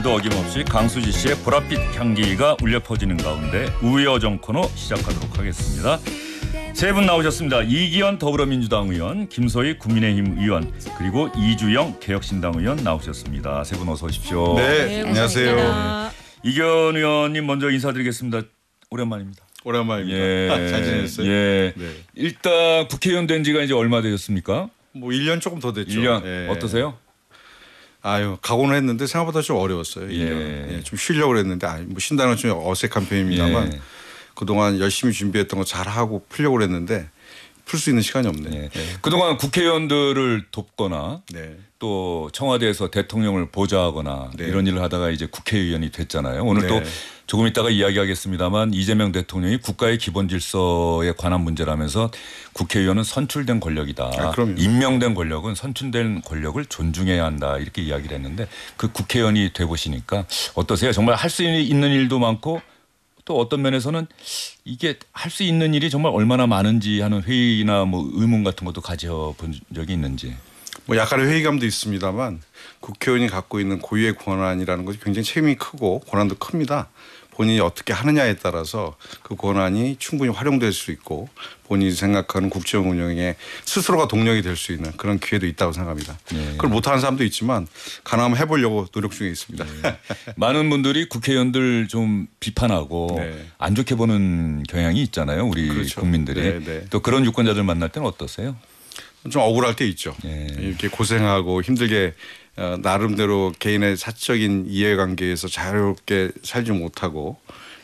오늘도 어김없이 강수지 씨의 보랏빛 향기가 울려 퍼지는 가운데 우여정 코너 시작하도록 하겠습니다. 세 분 나오셨습니다. 이기현 더불어민주당 의원, 김소희 국민의힘 의원, 그리고 이주영 개혁신당 의원 나오셨습니다. 세 분 어서 오십시오. 네, 안녕하세요. 네. 이기현 의원님 먼저 인사드리겠습니다. 오랜만입니다. 오랜만입니다. 예, 잘 지냈어요? 예. 네. 일단 국회의원 된 지가 이제 얼마 되셨습니까? 뭐 1년 조금 더 됐죠. 1년 예. 어떠세요? 아유, 가고는 했는데 생각보다 좀 어려웠어요. 1년. 예, 좀 쉬려고 했는데 뭐 쉰다는 좀 어색한 표현입니다만 예. 그동안 열심히 준비했던 거 잘하고 풀려고 했는데 풀 수 있는 시간이 없네요. 예. 그동안 국회의원들을 돕거나 네. 또 청와대에서 대통령을 보좌하거나 네. 이런 일을 하다가 이제 국회의원이 됐잖아요. 오늘 네. 또 조금 이따가 이야기하겠습니다만 이재명 대통령이 국가의 기본 질서에 관한 문제라면서 국회의원은 선출된 권력이다. 그럼요. 임명된 권력은 선출된 권력을 존중해야 한다. 이렇게 이야기를 했는데 그 국회의원이 돼 보시니까 어떠세요? 정말 할 수 있는 일도 많고 또 어떤 면에서는 이게 할 수 있는 일이 정말 얼마나 많은지 하는 회의나 뭐 의문 같은 것도 가져본 적이 있는지. 뭐 약간의 회의감도 있습니다만 국회의원이 갖고 있는 고유의 권한이라는 것이 굉장히 책임이 크고 권한도 큽니다. 본인이 어떻게 하느냐에 따라서 그 권한이 충분히 활용될 수 있고 본인이 생각하는 국정 운영에 스스로가 동력이 될 수 있는 그런 기회도 있다고 생각합니다. 네. 그걸 못하는 사람도 있지만 가능하면 해보려고 노력 중에 있습니다. 네. 많은 분들이 국회의원들 좀 비판하고 네. 안 좋게 보는 경향이 있잖아요. 우리 그렇죠. 국민들이. 네, 네. 또 그런 유권자들 만날 때는 어떠세요? 좀 억울할 때 있죠. 네. 이렇게 고생하고 힘들게 나름대로 개인의 사적인 이해관계에서 자유롭게 살지 못하고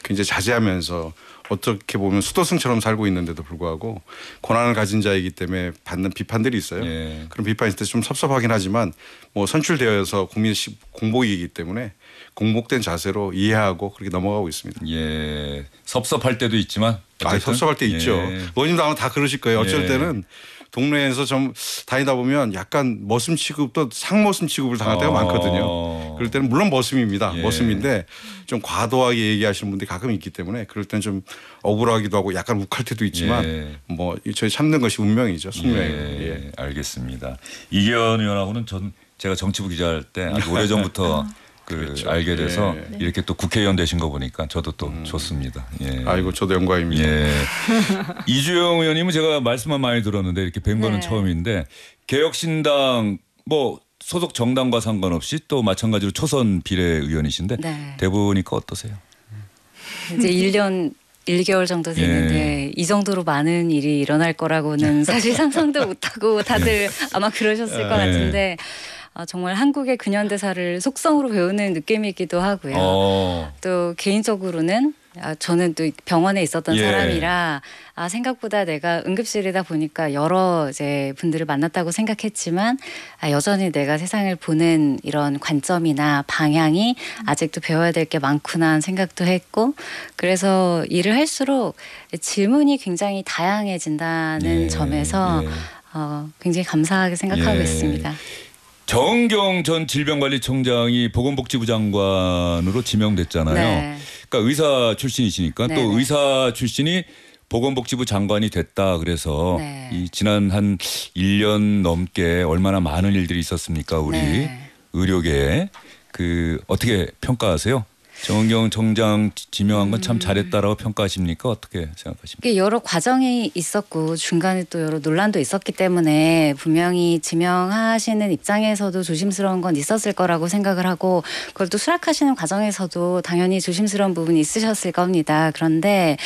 굉장히 자제하면서 어떻게 보면 수도승처럼 살고 있는데도 불구하고 권한을 가진 자이기 때문에 받는 비판들이 있어요. 예. 그런 비판이 있을 때 좀 섭섭하긴 하지만 뭐 선출되어서 국민의 공복이기 때문에 공복된 자세로 이해하고 그렇게 넘어가고 있습니다. 예. 섭섭할 때도 있지만. 섭섭할 때 있죠. 의원님도 아마 다 그러실 거예요. 어쩔 예. 때는 동네에서 좀 다니다 보면 약간 머슴 취급도 상머슴 취급을 당할 때가 많거든요. 그럴 때는 물론 머슴입니다. 예. 머슴인데 좀 과도하게 얘기하시는 분들이 가끔 있기 때문에 그럴 때는 좀 억울하기도 하고 약간 욱할 때도 있지만 예. 뭐 저희 참는 것이 운명이죠. 숙명이에요. 예. 알겠습니다. 이기현 의원하고는 제가 정치부 기자할 때 아주 오래전부터 그렇죠. 알게 돼서 예. 이렇게 또 국회의원 되신 거 보니까 저도 또 좋습니다. 예. 아이고 저도 영광입니다. 예. 이주영 의원님은 제가 말씀만 많이 들었는데 이렇게 뵌 거는 네. 처음인데 개혁신당 뭐 소속 정당과 상관없이 또 마찬가지로 초선 비례의원이신데 네. 대보니까 어떠세요? 이제 1년 1개월 정도 됐는데 이 정도로 많은 일이 일어날 거라고는 사실 상상도 못하고 다들 아마 그러셨을 것 같은데 정말 한국의 근현대사를 속성으로 배우는 느낌이기도 하고요. 또 개인적으로는 저는 또 병원에 있었던 예. 사람이라 생각보다 내가 응급실이다 보니까 여러 이제 분들을 만났다고 생각했지만 여전히 내가 세상을 보는 이런 관점이나 방향이 아직도 배워야 될 게 많구나 하는 생각도 했고 그래서 일을 할수록 질문이 굉장히 다양해진다는 예. 점에서 예. 굉장히 감사하게 생각하고 예. 있습니다. 정경 전 질병관리청장이 보건복지부 장관으로 지명됐잖아요. 네. 그러니까 의사 출신이시니까 또 네네. 의사 출신이 보건복지부 장관이 됐다 그래서 네. 이 지난 한 1년 넘게 얼마나 많은 일들이 있었습니까? 우리 네. 의료계에 어떻게 평가하세요? 정경 청장 지명한 건 참 잘했다라고 평가하십니까? 어떻게 생각하십니까? 이게 여러 과정이 있었고 중간에 또 여러 논란도 있었기 때문에 분명히 지명하시는 입장에서도 조심스러운 건 있었을 거라고 생각을 하고 그걸 또 수락하시는 과정에서도 당연히 조심스러운 부분이 있으셨을 겁니다. 그런데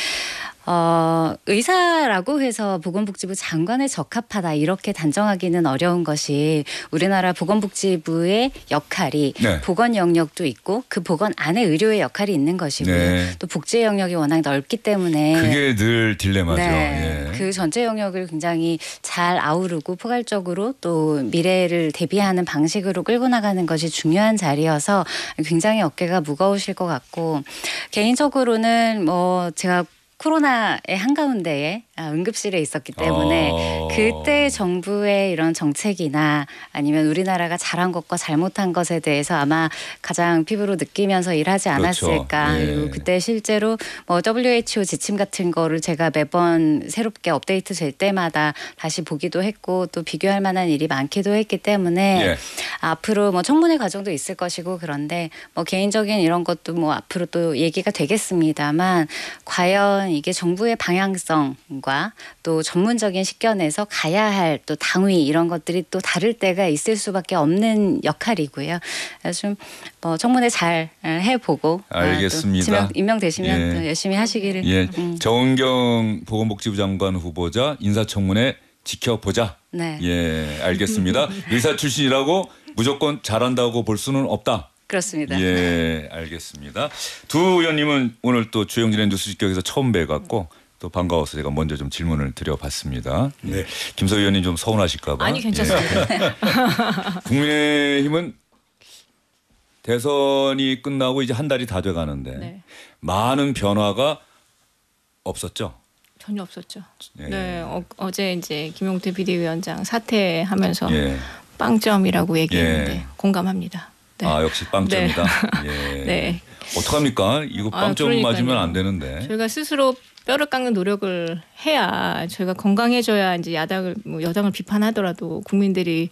의사라고 해서 보건복지부 장관에 적합하다 이렇게 단정하기는 어려운 것이 우리나라 보건복지부의 역할이 네. 보건 영역도 있고 그 보건 안에 의료의 역할이 있는 것이고요. 네. 또 복지 영역이 워낙 넓기 때문에 그게 늘 딜레마죠. 네. 예. 그 전체 영역을 굉장히 잘 아우르고 포괄적으로 또 미래를 대비하는 방식으로 끌고 나가는 것이 중요한 자리여서 굉장히 어깨가 무거우실 것 같고 개인적으로는 뭐 제가 코로나의 한가운데에 응급실에 있었기 때문에 그때 정부의 이런 정책이나 아니면 우리나라가 잘한 것과 잘못한 것에 대해서 아마 가장 피부로 느끼면서 일하지 않았을까. 그렇죠. 예. 그리고 그때 실제로 뭐 WHO 지침 같은 거를 제가 매번 새롭게 업데이트 될 때마다 다시 보기도 했고 또 비교할 만한 일이 많기도 했기 때문에 예. 앞으로 뭐 청문회 과정도 있을 것이고 그런데 뭐 개인적인 이런 것도 뭐 앞으로 또 얘기가 되겠습니다만 과연 이게 정부의 방향성과 또 전문적인 식견에서 가야 할 또 당위 이런 것들이 또 다를 때가 있을 수밖에 없는 역할이고요. 그래서 좀 뭐 청문회 잘 해보고 알겠습니다. 또 임명되시면 예. 또 열심히 하시기를. 예. 정은경 보건복지부 장관 후보자 인사청문회 지켜보자. 네. 예, 알겠습니다. 의사 출신이라고 무조건 잘한다고 볼 수는 없다. 그렇습니다. 예, 알겠습니다. 두 의원님은 오늘 또 주영진의 뉴스 직격에서 처음 뵈갖고 또 반가워서 제가 먼저 좀 질문을 드려봤습니다. 네. 김서 의원님 좀 서운하실까봐. 아니 괜찮습니다. 국민의힘은 대선이 끝나고 이제 한 달이 다 돼가는데 네. 많은 변화가 없었죠. 전혀 없었죠. 예. 네, 어제 이제 김용태 비대위원장 사퇴하면서 예. 빵점이라고 얘기했는데 예. 공감합니다. 네. 아 역시 빵점이다. 예. 네. 어떡합니까? 이거 빵점 그러니까요. 맞으면 안 되는데. 저희가 스스로 뼈를 깎는 노력을 해야 저희가 건강해져야 이제 여당을 비판하더라도 국민들이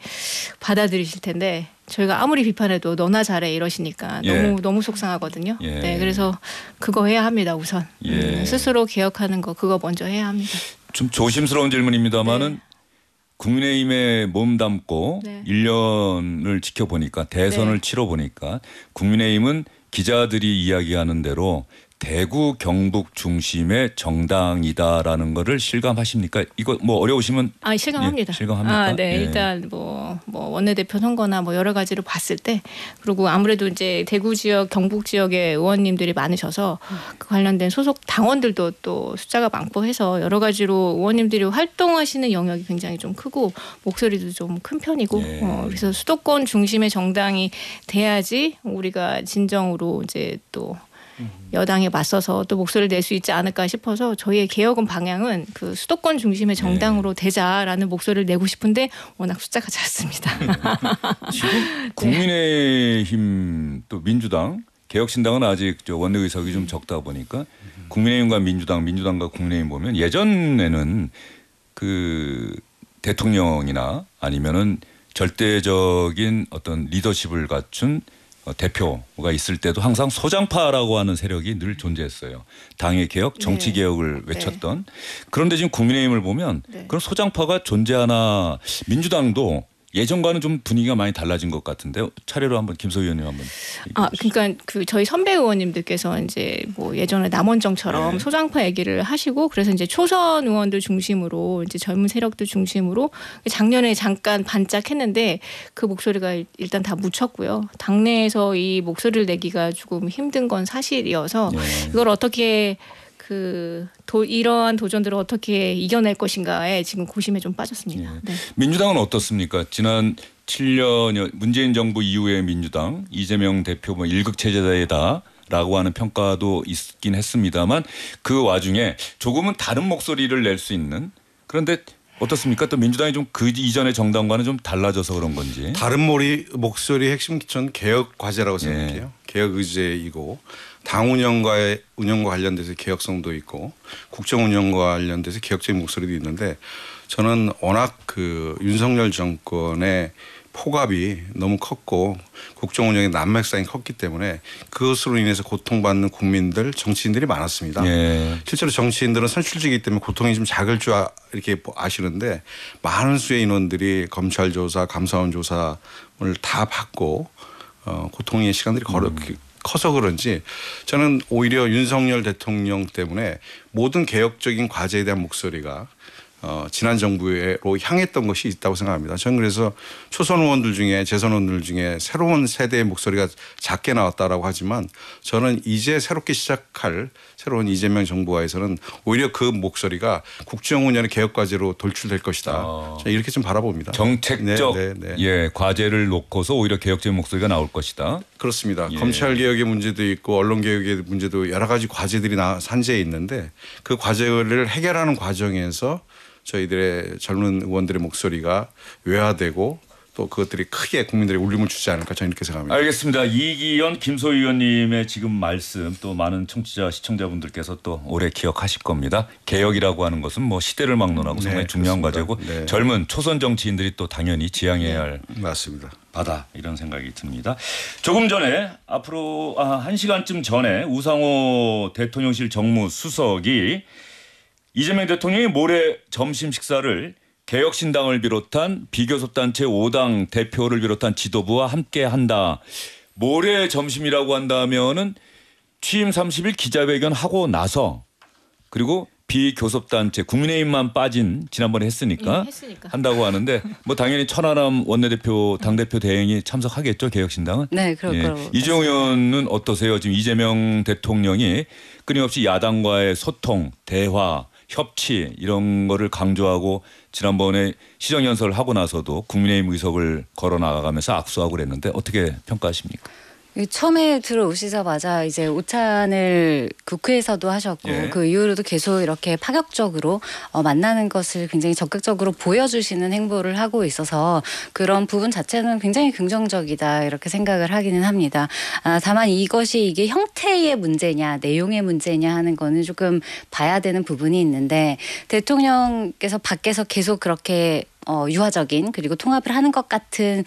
받아들이실 텐데 저희가 아무리 비판해도 너나 잘해 이러시니까 예. 너무 속상하거든요. 예. 네, 그래서 그거 해야 합니다. 우선 예. 스스로 개혁하는 거 그거 먼저 해야 합니다. 좀 조심스러운 질문입니다만은 네. 국민의힘에 몸담고 네. 1년을 지켜보니까 대선을 네. 치러보니까 국민의힘은 기자들이 이야기하는 대로 대구 경북 중심의 정당이다라는 거를 실감하십니까? 이거 뭐 어려우시면 실감합니다. 예, 실감합니까? 네, 예. 일단 뭐 원내대표 선거나 뭐 여러 가지로 봤을 때 그리고 아무래도 이제 대구 지역, 경북 지역의 의원님들이 많으셔서 그 관련된 소속 당원들도 또 숫자가 많고 해서 여러 가지로 의원님들이 활동하시는 영역이 굉장히 좀 크고 목소리도 좀 큰 편이고 예. 그래서 수도권 중심의 정당이 돼야지 우리가 진정으로 이제 또 여당에 맞서서 또 목소리를 낼 수 있지 않을까 싶어서 저희의 개혁은 방향은 그 수도권 중심의 정당으로 되자라는 목소리를 내고 싶은데 워낙 숫자가 작습니다. 지금 국민의힘 또 민주당 개혁신당은 아직 저 원내 의석이 좀 적다 보니까 국민의힘과 민주당과 국민의힘 보면 예전에는 그 대통령이나 아니면은 절대적인 어떤 리더십을 갖춘 대표가 있을 때도 항상 소장파라고 하는 세력이 늘 존재했어요. 당의 개혁, 정치 네. 개혁을 외쳤던. 그런데 지금 국민의힘을 보면 네. 그런 소장파가 존재하나 민주당도 예전과는 좀 분위기가 많이 달라진 것 같은데 차례로 한번 김소 의원님 한번. 그러니까 그 저희 선배 의원님들께서 이제 뭐 예전에 남원정처럼 네. 소장파 얘기를 하시고 그래서 이제 초선 의원들 중심으로 이제 젊은 세력들 중심으로 작년에 잠깐 반짝했는데 그 목소리가 일단 다 묻혔고요. 당내에서 이 목소리를 내기가 조금 힘든 건 사실이어서 네. 이걸 어떻게 이러한 도전들을 어떻게 이겨낼 것인가에 지금 고심에 좀 빠졌습니다. 네. 민주당은 어떻습니까? 지난 7년 문재인 정부 이후의 민주당 이재명 대표 뭐 일극체제다라고 하는 평가도 있긴 했습니다만 그 와중에 조금은 다른 목소리를 낼 수 있는 그런데 어떻습니까? 또 민주당이 좀 그 이전의 정당과는 좀 달라져서 그런 건지. 다른 목소리의 핵심 전 개혁 과제라고 생각해요. 개혁 의제이고 당 운영과 관련돼서 개혁성도 있고 국정 운영과 관련돼서 개혁적인 목소리도 있는데 저는 워낙 그 윤석열 정권의 폭압이 너무 컸고 국정 운영의 난맥상이 컸기 때문에 그것으로 인해서 고통받는 국민들, 정치인들이 많았습니다. 예. 실제로 정치인들은 선출직이기 때문에 고통이 좀 작을 줄 이렇게 아시는데 많은 수의 인원들이 검찰 조사, 감사원 조사를 다 받고 고통의 시간들이 커서 그런지 저는 오히려 윤석열 대통령 때문에 모든 개혁적인 과제에 대한 목소리가 지난 정부로 향했던 것이 있다고 생각합니다. 저는 그래서 초선 의원들 중에 재선 의원들 중에 새로운 세대의 목소리가 작게 나왔다라고 하지만 저는 이제 새롭게 시작할 새로운 이재명 정부와에서는 오히려 그 목소리가 국정 운영의 개혁 과제로 돌출될 것이다. 저는 이렇게 좀 바라봅니다. 정책적 네. 예, 과제를 놓고서 오히려 개혁적인 목소리가 나올 것이다. 그렇습니다. 예. 검찰 개혁의 문제도 있고 언론 개혁의 문제도 여러 가지 과제들이 산재해 있는데 그 과제를 해결하는 과정에서 저희들의 젊은 의원들의 목소리가 외화되고 또 그것들이 크게 국민들의 울림을 주지 않을까 저는 이렇게 생각합니다. 알겠습니다. 이기현 김소희 의원님의 지금 말씀 또 많은 청취자 시청자분들께서 또 오래 기억하실 겁니다. 개혁이라고 하는 것은 뭐 시대를 막론하고 상당히 중요한 그렇습니다. 과제고 네. 젊은 초선 정치인들이 또 당연히 지향해야 할 맞습니다. 바다 이런 생각이 듭니다. 조금 전에 앞으로 1시간쯤 전에 우상호 대통령실 정무수석이 이재명 대통령이 모레 점심 식사를 개혁신당을 비롯한 비교섭단체 5당 대표를 비롯한 지도부와 함께 한다. 모레 점심이라고 한다면은 취임 30일 기자회견 하고 나서 그리고 비교섭단체 국민의힘만 빠진 지난번에 했으니까 한다고 하는데 뭐 당연히 천하람 원내대표 당대표 대행이 참석하겠죠 개혁신당은. 네, 그럴 거라고. 이재용 의원은 어떠세요? 지금 이재명 대통령이 끊임없이 야당과의 소통, 대화, 협치 이런 거를 강조하고 지난번에 시정연설을 하고 나서도 국민의힘 의석을 걸어 나가면서 악수하고 그랬는데 어떻게 평가하십니까? 처음에 들어오시자마자 이제 오찬을 국회에서도 하셨고 예. 그 이후로도 계속 이렇게 파격적으로 만나는 것을 굉장히 적극적으로 보여주시는 행보를 하고 있어서 그런 부분 자체는 굉장히 긍정적이다 이렇게 생각을 하기는 합니다. 다만 이게 형태의 문제냐 내용의 문제냐 하는 거는 조금 봐야 되는 부분이 있는데 대통령께서 밖에서 계속 그렇게 유화적인 그리고 통합을 하는 것 같은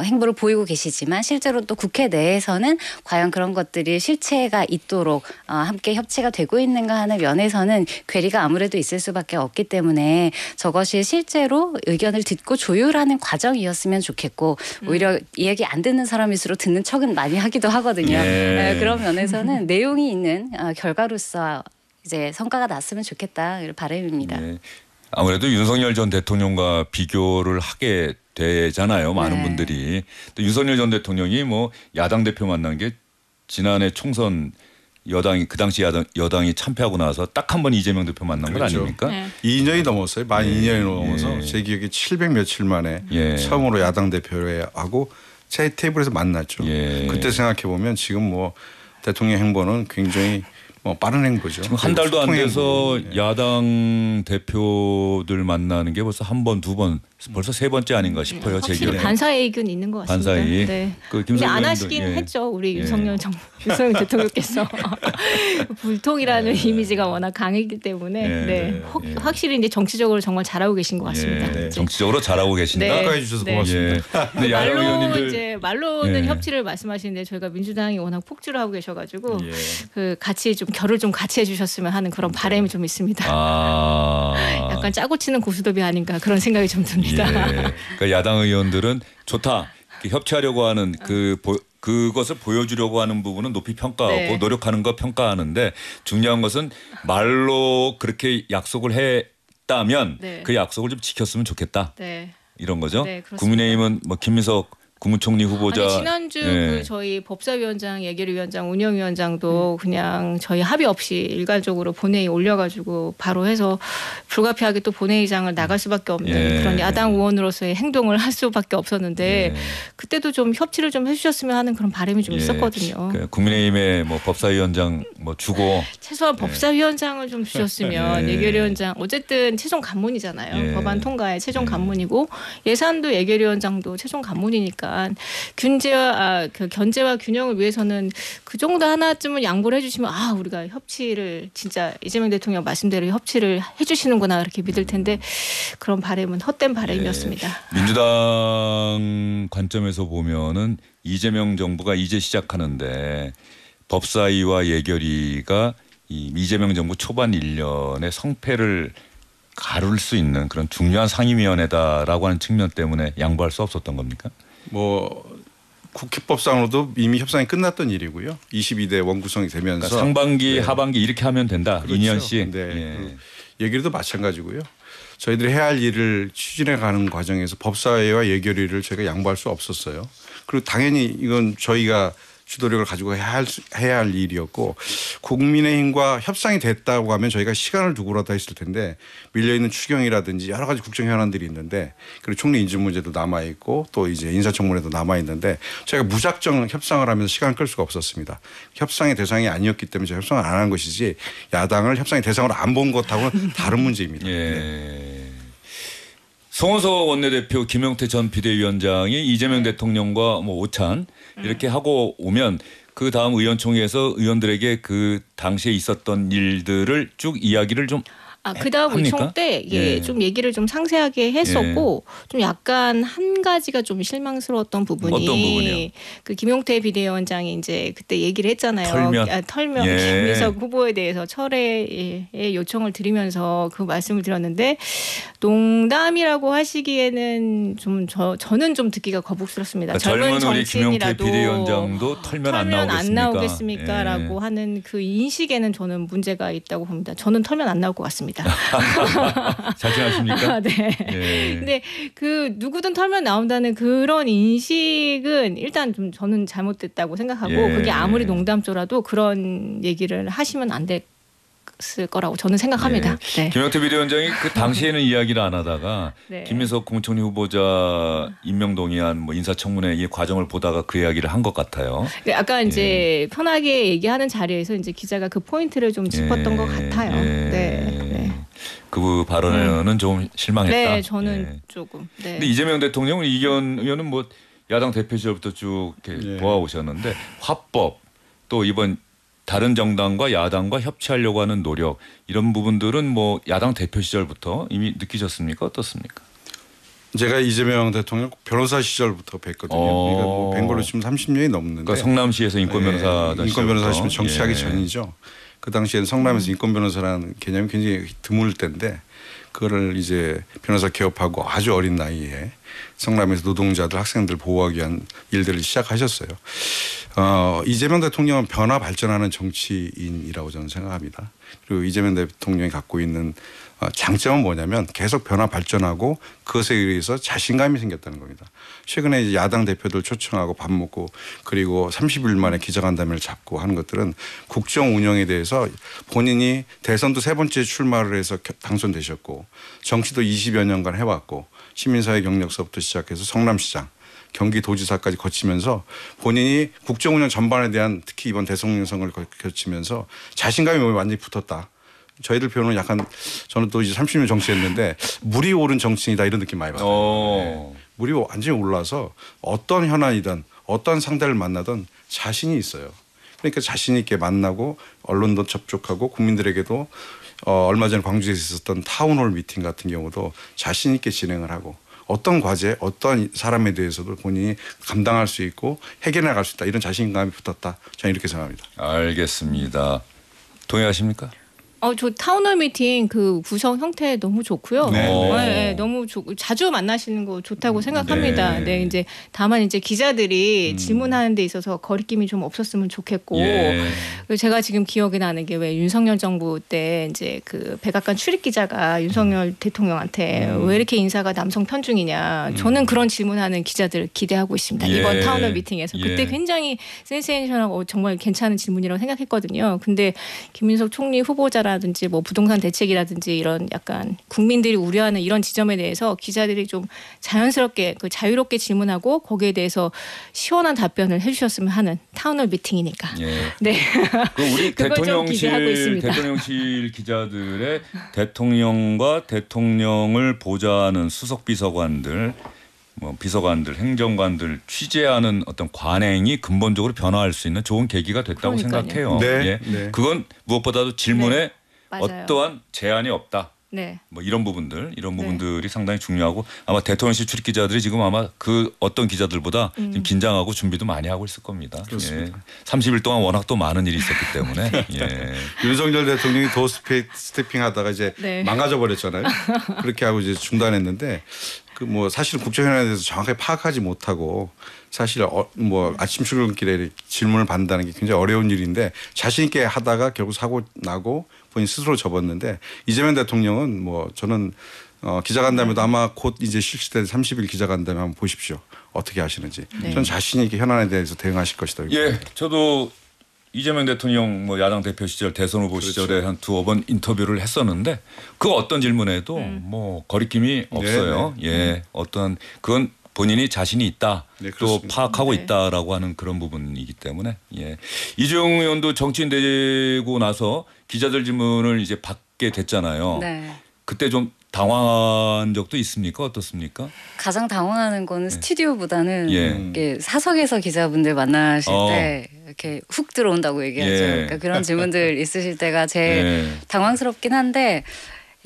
행보를 보이고 계시지만 실제로 또 국회 내에서는 과연 그런 것들이 실체가 있도록 함께 협치가 되고 있는가 하는 면에서는 괴리가 아무래도 있을 수밖에 없기 때문에 저것이 실제로 의견을 듣고 조율하는 과정이었으면 좋겠고 오히려 이야기 안 듣는 사람일수록 듣는 척은 많이 하기도 하거든요. 예. 그런 면에서는 내용이 있는 결과로서 이제 성과가 났으면 좋겠다 이런 바람입니다. 예. 아무래도 윤석열 전 대통령과 비교를 하게 되잖아요. 많은 네. 분들이. 또 윤석열 전 대통령이 뭐 야당 대표 만난 게 지난해 총선 여당이 그 당시 여당이 참패하고 나서 딱 한 번 이재명 대표 만난 건 그렇죠. 아닙니까? 네. 2년이 넘었어요. 만 2년이 넘어서 예. 제 기억에 700 며칠 만에 예. 처음으로 야당 대표하고 제 테이블에서 만났죠. 예. 그때 생각해 보면 지금 뭐 대통령 행보는 굉장히 빠른 행보죠. 지금 한 달도 안 소통 돼서 행보. 예. 야당 대표들 만나는 게 벌써 한 번, 두 번, 벌써 세 번째 아닌가 싶어요. 제 확실히 기억에. 반사이익은 있는 것 같습니다. 반사이익. 네. 그 근데 안 의원님도, 하시긴 예. 했죠. 우리 예. 윤석열 대통령께서 불통이라는 이미지가 워낙 강했기 때문에 예. 네. 예. 확실히 이제 정치적으로 정말 잘하고 계신 것 같습니다. 예. 이제 정치적으로 잘하고 계신다. 네. 축하해 주셔서 네. 고맙습니다. 예. 근데 야당 말로 의원님들 이제 말로는 예. 협치를 말씀하시는데 저희가 민주당이 워낙 폭주를 하고 계셔가지고 예. 그 같이 좀 결을 좀 같이 해주셨으면 하는 그런 바람이 좀 있습니다. 약간 짜고 치는 고스톱이 아닌가 그런 생각이 좀 듭니다. 예. 그러니까 야당 의원들은 좋다. 이렇게 협치하려고 하는 그것을 보여주려고 하는 부분은 높이 평가하고 네. 노력하는 거 평가하는데 중요한 것은 말로 그렇게 약속을 했다면 네. 그 약속을 좀 지켰으면 좋겠다. 네. 이런 거죠. 네, 그렇습니다. 국민의힘은 뭐 김민석 국무총리 후보자 아니, 지난주 예. 그 저희 법사위원장, 예결위원장, 운영위원장도 그냥 저희 합의 없이 일괄적으로 본회의 올려가지고 바로 해서 불가피하게 또 본회의장을 나갈 수밖에 없는 예. 그런 야당 의원으로서의 행동을 할 수밖에 없었는데 예. 그때도 좀 협치를 좀 해주셨으면 하는 그런 바람이 좀 예. 있었거든요. 그 국민의힘의 뭐 법사위원장 뭐 주고 최소한 법사위원장을 좀 주셨으면 예. 예결위원장 어쨌든 최종 간문이잖아요. 예. 법안 통과의 최종 간문이고 예산도 예결위원장도 최종 간문이니까 그 견제와 균형을 위해서는 그 정도 하나쯤은 양보를 해주시면 우리가 협치를 진짜 이재명 대통령 말씀대로 협치를 해주시는구나 이렇게 믿을 텐데 그런 바람은 헛된 바람이었습니다. 민주당 관점에서 보면은 이재명 정부가 이제 시작하는데 법사위와 예결위가 이 이재명 정부 초반 1년의 성패를 가를 수 있는 그런 중요한 상임위원회다라고 하는 측면 때문에 양보할 수 없었던 겁니까? 뭐 국회법상으로도 이미 협상이 끝났던 일이고요. 22대 원구성이 되면서 그러니까 상반기, 네. 하반기 이렇게 하면 된다. 그렇죠. 2년씩. 네. 예. 예결위도 마찬가지고요. 저희들이 해야 할 일을 추진해 가는 과정에서 법사위와 예결위를 저희가 양보할 수 없었어요. 그리고 당연히 이건 저희가 주도력을 가지고 해야 할 일이었고 국민의힘과 협상이 됐다고 하면 저희가 시간을 두고라도 했을 텐데 밀려있는 추경이라든지 여러 가지 국정 현안들이 있는데 그리고 총리 인준 문제도 남아있고 또 이제 인사청문회도 남아있는데 저희가 무작정 협상을 하면서 시간을 끌 수가 없었습니다. 협상의 대상이 아니었기 때문에 저희가 협상을 안 한 것이지 야당을 협상의 대상으로 안 본 것하고는 다른 문제입니다. 예. 네. 송원석 원내대표 김용태 전 비대위원장이 이재명 대통령과 뭐 오찬 이렇게 하고 오면 그 다음 의원총회에서 의원들에게 그 당시에 있었던 일들을 쭉 이야기를 좀 그다음 합니까? 의총 때 예. 좀 얘기를 좀 상세하게 했었고 좀 약간 한 가지가 좀 실망스러웠던 부분이 어떤 부분이요? 그 김용태 비대위원장이 이제 그때 얘기를 했잖아요. 털면 예. 김민석 후보에 대해서 철회의 요청을 드리면서 그 말씀을 드렸는데 농담이라고 하시기에는 좀 저는 좀 듣기가 거북스럽습니다. 그러니까 젊은 우리 김용태 정치인이라도 비대위원장도 털면 안 나오겠습니까? 예. 라고 하는 그 인식에는 저는 문제가 있다고 봅니다. 저는 털면 안 나올 것 같습니다. 자신하십니까? 네. 예. 근데 그 누구든 털면 나온다는 그런 인식은 일단 좀 저는 잘못됐다고 생각하고 예. 그게 아무리 농담조라도 그런 얘기를 하시면 안 됐을 거라고 저는 생각합니다. 네. 김용태 비대위원장이 그 당시에는 이야기를 안 하다가 네. 김민석 국무총리 후보자 임명동의안 뭐 인사청문회 이 과정을 보다가 그 이야기를 한 것 같아요. 아까 이제 편하게 얘기하는 자리에서 이제 기자가 그 포인트를 좀 짚었던 것 같아요. 네. 그 발언에는 좀 실망했다. 네, 저는 예. 조금. 네. 근데 이재명 대통령은 이견 의원은 뭐 야당 대표 시절부터 쭉 이렇게 예. 보아오셨는데 화법 또 이번 다른 정당과 야당과 협치하려고 하는 노력 이런 부분들은 뭐 야당 대표 시절부터 이미 느끼셨습니까? 어떻습니까? 제가 이재명 대통령 변호사 시절부터 뵀거든요. 그러니까 뭐 뵌 걸로 치면 30년이 넘는데. 그러니까 성남시에서 인권 변호사 인권 변호사시면 정치하기 전이죠. 그 당시에는 성남에서 인권 변호사라는 개념이 굉장히 드물 때인데 그거를 이제 변호사 개업하고 아주 어린 나이에 성남에서 노동자들 학생들 보호하기 위한 일들을 시작하셨어요. 이재명 대통령은 변화 발전하는 정치인이라고 저는 생각합니다. 그리고 이재명 대통령이 갖고 있는 장점은 뭐냐면 계속 변화 발전하고 그것에 의해서 자신감이 생겼다는 겁니다. 최근에 이제 야당 대표들 초청하고 밥 먹고 그리고 30일 만에 기자간담회를 잡고 하는 것들은 국정 운영에 대해서 본인이 대선도 3번째 출마를 해서 당선되셨고 정치도 20여 년간 해왔고 시민사회 경력서부터 시작해서 성남시장 경기도지사까지 거치면서 본인이 국정 운영 전반에 대한 특히 이번 대통령 선거를 거치면서 자신감이 몸에 완전히 붙었다. 저희들 표현은 약간 저는 또 이제 30년 정치했는데 물이 오른 정치인이다 이런 느낌 많이 받아요. 네. 물이 완전히 올라서 어떤 현안이든 어떤 상대를 만나든 자신이 있어요. 그러니까 자신 있게 만나고 언론도 접촉하고 국민들에게도 얼마 전에 광주에서 있었던 타운홀 미팅 같은 경우도 자신 있게 진행을 하고 어떤 과제, 어떤 사람에 대해서도 본인이 감당할 수 있고 해결해 나갈 수 있다. 이런 자신감이 붙었다. 저는 이렇게 생각합니다. 알겠습니다. 동의하십니까? 저 타운홀 미팅 그 구성 형태 너무 좋고요. 네. 너무 자주 만나시는 거 좋다고 생각합니다. 네, 이제 다만 이제 기자들이 질문하는 데 있어서 거리낌이 좀 없었으면 좋겠고. 그리고 제가 지금 기억이 나는 게 왜 윤석열 정부 때 이제 그 백악관 출입 기자가 윤석열 대통령한테 왜 이렇게 인사가 남성 편중이냐. 저는 그런 질문하는 기자들 기대하고 있습니다. 이번 타운홀 미팅에서 그때 굉장히 센세이션하고 정말 괜찮은 질문이라고 생각했거든요. 근데 김민석 총리 후보자 라든지 뭐 부동산 대책이라든지 이런 약간 국민들이 우려하는 이런 지점에 대해서 기자들이 좀 자연스럽게 자유롭게 질문하고 거기에 대해서 시원한 답변을 해주셨으면 하는 타운홀 미팅이니까. 네. 우리 그걸 좀 기대하고 있습니다. 대통령실 기자들의 대통령과 대통령을 보좌하는 수석 비서관들, 뭐 비서관들, 행정관들 취재하는 어떤 관행이 근본적으로 변화할 수 있는 좋은 계기가 됐다고 그러니까요. 생각해요. 네. 네. 그건 무엇보다도 질문에 맞아요. 어떠한 제한이 없다. 네. 뭐 이런 부분들이 상당히 중요하고 아마 대통령실 출입 기자들이 지금 아마 그 어떤 기자들보다 지금 긴장하고 준비도 많이 하고 있을 겁니다. 그렇습니다. 30일 동안 워낙 또 많은 일이 있었기 때문에. 윤석열 대통령이 도어 스태핑 하다가 이제 망가져 버렸잖아요. 그렇게 하고 이제 중단했는데 그 뭐 사실 국정 현안에 대해서 정확하게 파악하지 못하고 사실 뭐 아침 출근길에 질문을 받는다는 게 굉장히 어려운 일인데 자신 있게 하다가 결국 사고 나고 본인 스스로 접었는데 이재명 대통령은 뭐 저는 기자간담회도 아마 곧 이제 실시될 30일 기자간담회 한번 보십시오. 어떻게 하시는지. 네. 전 자신 있게 현안에 대해서 대응하실 것이다. 예, 저도 이재명 대통령 뭐 야당 대표 시절 대선 후보 그렇죠. 시절에 한 두어 번 인터뷰를 했었는데 그 어떤 질문에도 뭐 거리낌이 없어요. 예, 어떤 그건 본인이 자신이 있다. 네, 또 그렇습니다. 파악하고 네. 있다라고 하는 그런 부분이기 때문에 예. 이재용 의원도 정치인 되고 나서 기자들 질문을 이제 받게 됐잖아요. 네. 그때 좀 당황한 적도 있습니까? 어떻습니까? 가장 당황하는 거는 스튜디오보다는 예. 이렇게 사석에서 기자분들 만나실 어. 때 이렇게 훅 들어온다고 얘기하죠. 예. 그러니까 그런 질문들 있으실 때가 제일 예. 당황스럽긴 한데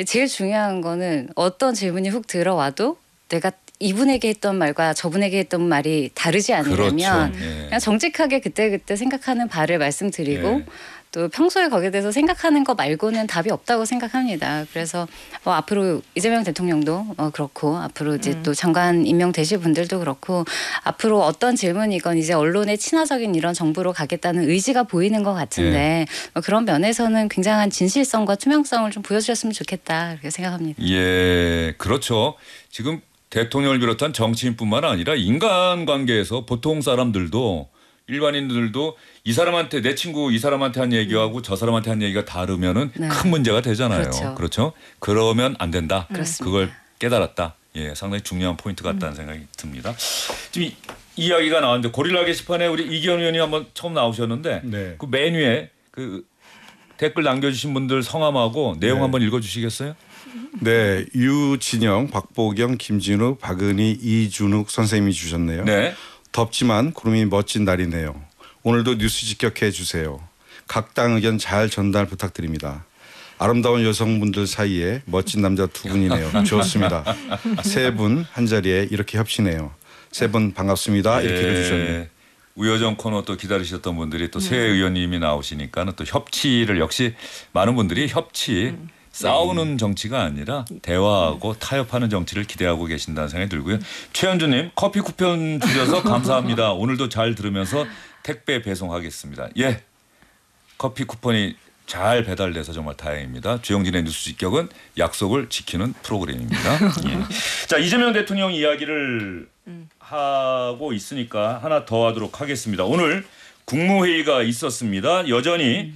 제일 중요한 거는 어떤 질문이 훅 들어와도 내가 이분에게 했던 말과 저분에게 했던 말이 다르지 않으려면 그렇죠. 예. 그냥 정직하게 그때그때 생각하는 바를 말씀드리고 예. 또 평소에 거기에 대해서 생각하는 거 말고는 답이 없다고 생각합니다. 그래서 앞으로 이재명 대통령도 그렇고 앞으로 이제 또 장관 임명되실 분들도 그렇고 앞으로 어떤 질문이건 이제 언론의 친화적인 이런 정부로 가겠다는 의지가 보이는 것 같은데 그런 면에서는 굉장한 진실성과 투명성을 좀 보여주셨으면 좋겠다 그렇게 생각합니다. 예, 그렇죠. 지금 대통령을 비롯한 정치인뿐만 아니라 인간관계에서 보통 사람들도 일반인들도 이 사람한테 내 친구 이 사람한테 한 얘기하고 저 사람한테 한 얘기가 다르면은 네. 큰 문제가 되잖아요. 그렇죠. 그러면 안 된다. 그렇습니다. 그걸 깨달았다. 예, 상당히 중요한 포인트 같다는 생각이 듭니다. 지금 이야기가 나왔는데 고릴라 게시판에 우리 이기현 의원이 한번 처음 나오셨는데 네. 그 메뉴에 그 댓글 남겨주신 분들 성함하고 내용 네. 한번 읽어주시겠어요? 네, 유진영, 박보경, 김진우, 박은희, 이준욱 선생님이 주셨네요. 네. 덥지만 구름이 멋진 날이네요. 오늘도 뉴스 직격해 주세요. 각 당 의견 잘 전달 부탁드립니다. 아름다운 여성분들 사이에 멋진 남자 두 분이네요. 좋습니다. 세 분 한 자리에 이렇게 협치네요. 세 분 반갑습니다. 이렇게 해주셨네요. 우여정 코너 또 기다리셨던 분들이 또 새 의원님이 나오시니까는 또 협치를 역시 많은 분들이 협치 싸우는 정치가 아니라 대화하고 타협하는 정치를 기대하고 계신다는 생각이 들고요. 최현주님 커피 쿠폰 주셔서 감사합니다. 오늘도 잘 들으면서 택배 배송하겠습니다. 예, 커피 쿠폰이 잘 배달돼서 정말 다행입니다. 주영진의 뉴스 직격은 약속을 지키는 프로그램입니다. 예. 자, 이재명 대통령 이야기를 하고 있으니까 하나 더 하도록 하겠습니다. 오늘 국무회의가 있었습니다. 여전히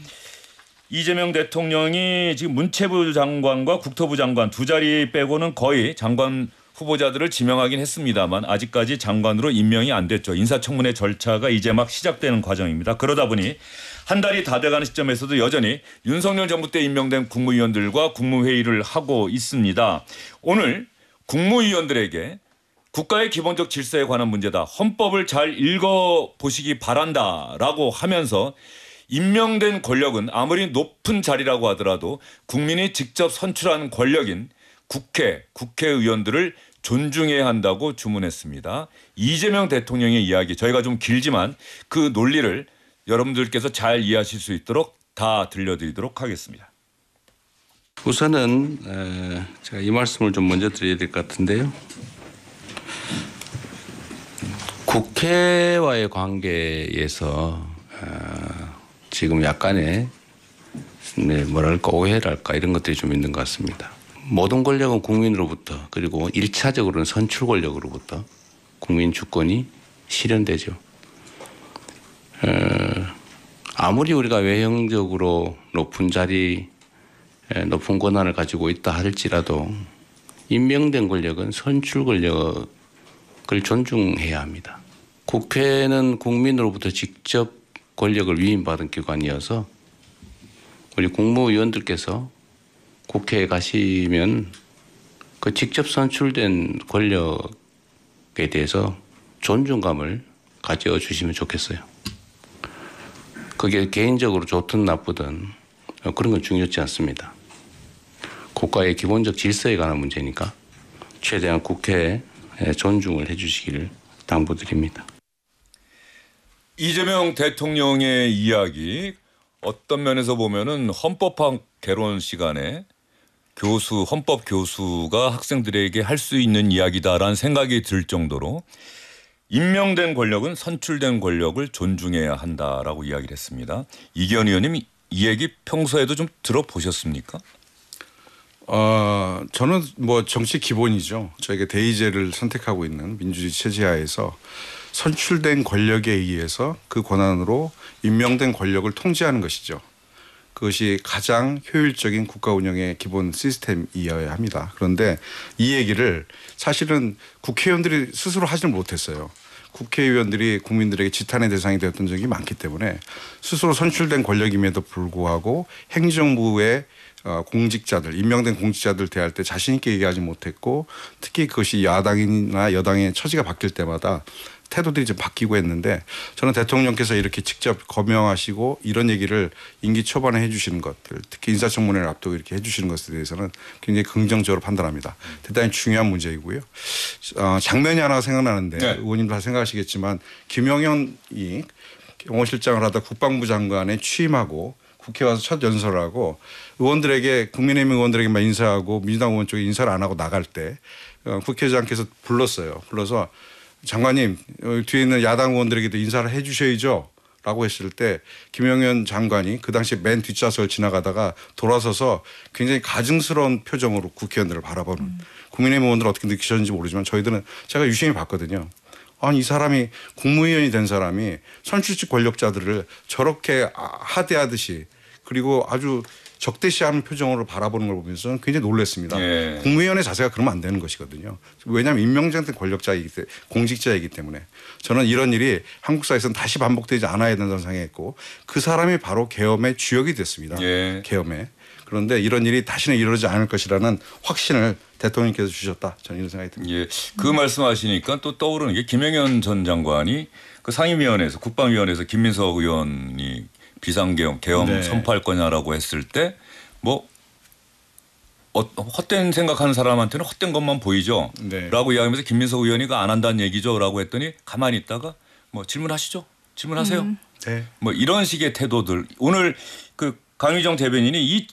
이재명 대통령이 지금 문체부 장관과 국토부 장관 두 자리 빼고는 거의 장관 후보자들을 지명하긴 했습니다만 아직까지 장관으로 임명이 안 됐죠. 인사청문회 절차가 이제 막 시작되는 과정입니다. 그러다 보니 한 달이 다 돼가는 시점에서도 여전히 윤석열 정부 때 임명된 국무위원들과 국무회의를 하고 있습니다. 오늘 국무위원들에게 국가의 기본적 질서에 관한 문제다. 헌법을 잘 읽어보시기 바란다라고 하면서 임명된 권력은 아무리 높은 자리라고 하더라도 국민이 직접 선출한 권력인 국회의원들을 존중해야 한다고 주문했습니다. 이재명 대통령의 이야기 저희가 좀 길지만 그 논리를 여러분들께서 잘 이해하실 수 있도록 다 들려드리도록 하겠습니다. 우선은 제가 이 말씀을 좀 먼저 드려야 될 것 같은데요. 국회와의 관계에서 지금 약간의 뭐랄까 오해랄까 이런 것들이 좀 있는 것 같습니다. 모든 권력은 국민으로부터 그리고 1차적으로는 선출 권력으로부터 국민 주권이 실현되죠. 아무리 우리가 외형적으로 높은 자리, 높은 권한을 가지고 있다 할지라도 임명된 권력은 선출 권력을 존중해야 합니다. 국회는 국민으로부터 직접 권력을 위임받은 기관이어서 우리 국무위원들께서 국회에 가시면 그 직접 선출된 권력에 대해서 존중감을 가져주시면 좋겠어요. 그게 개인적으로 좋든 나쁘든 그런 건 중요하지 않습니다. 국가의 기본적 질서에 관한 문제니까 최대한 국회에 존중을 해주시기를 당부드립니다. 이재명 대통령의 이야기 어떤 면에서 보면은 헌법학 개론 시간에 헌법 교수가 학생들에게 할 수 있는 이야기다라는 생각이 들 정도로 임명된 권력은 선출된 권력을 존중해야 한다라고 이야기를 했습니다. 이기현 의원님 이 얘기 평소에도 좀 들어보셨습니까? 저는 뭐 정치 기본이죠. 저희가 대의제를 선택하고 있는 민주주의 체제하에서 선출된 권력에 의해서 그 권한으로 임명된 권력을 통제하는 것이죠. 그것이 가장 효율적인 국가 운영의 기본 시스템이어야 합니다. 그런데 이 얘기를 사실은 국회의원들이 스스로 하지는 못했어요. 국회의원들이 국민들에게 지탄의 대상이 되었던 적이 많기 때문에 스스로 선출된 권력임에도 불구하고 행정부의 공직자들, 임명된 공직자들 대할 때 자신 있게 얘기하지 못했고 특히 그것이 야당이나 여당의 처지가 바뀔 때마다 태도들이 좀 바뀌고 했는데 저는 대통령께서 이렇게 직접 거명하시고 이런 얘기를 임기 초반에 해주시는 것들 특히 인사청문회를 앞두고 이렇게 해주시는 것에 대해서는 굉장히 긍정적으로 판단합니다. 대단히 중요한 문제이고요. 장면이 하나 생각나는데 네. 의원님 다 생각하시겠지만 김영현이 경호실장을 하다 국방부 장관에 취임하고 국회 와서 첫 연설을 하고 의원들에게 국민의힘 의원들에게만 인사하고 민주당 의원 쪽에 인사를 안 하고 나갈 때 국회의장께서 불렀어요. 불러서 장관님 뒤에 있는 야당 의원들에게도 인사를 해 주셔야죠 라고 했을 때 김영현 장관이 그 당시 맨 뒷좌석을 지나가다가 돌아서서 굉장히 가증스러운 표정으로 국회의원들을 바라보는 국민의힘 의원들 어떻게 느끼셨는지 모르지만 저희들은 제가 유심히 봤거든요. 아니 이 사람이 국무위원이 된 사람이 선출직 권력자들을 저렇게 하대하듯이 그리고 아주 적대시하는 표정으로 바라보는 걸 보면서 굉장히 놀랐습니다. 예. 국무위원의 자세가 그러면 안 되는 것이거든요. 왜냐하면 임명된 권력자이기 때문에 공직자이기 때문에 저는 이런 일이 한국 사회에서는 다시 반복되지 않아야 된다는 생각했고 그 사람이 바로 계엄의 주역이 됐습니다. 예. 계엄에. 그런데 이런 일이 다시는 이루어지지 않을 것이라는 확신을 대통령께서 주셨다. 저는 이런 생각이 듭니다. 예, 그 말씀하시니까 또 떠오르는 게 김영현 전 장관이 그 상임위원회에서 국방위원회에서 김민석 의원이 비상계엄 네. 선포할 거냐라고 했을 때 뭐 헛된 생각하는 사람한테는 헛된 것만 보이죠. 네. 라고 이야기하면서 김민석 의원이 안 한다는 얘기죠. 라고 했더니 가만히 있다가 뭐 질문하시죠. 질문하세요. 네. 뭐 이런 식의 태도들. 오늘 그 강유정 대변인이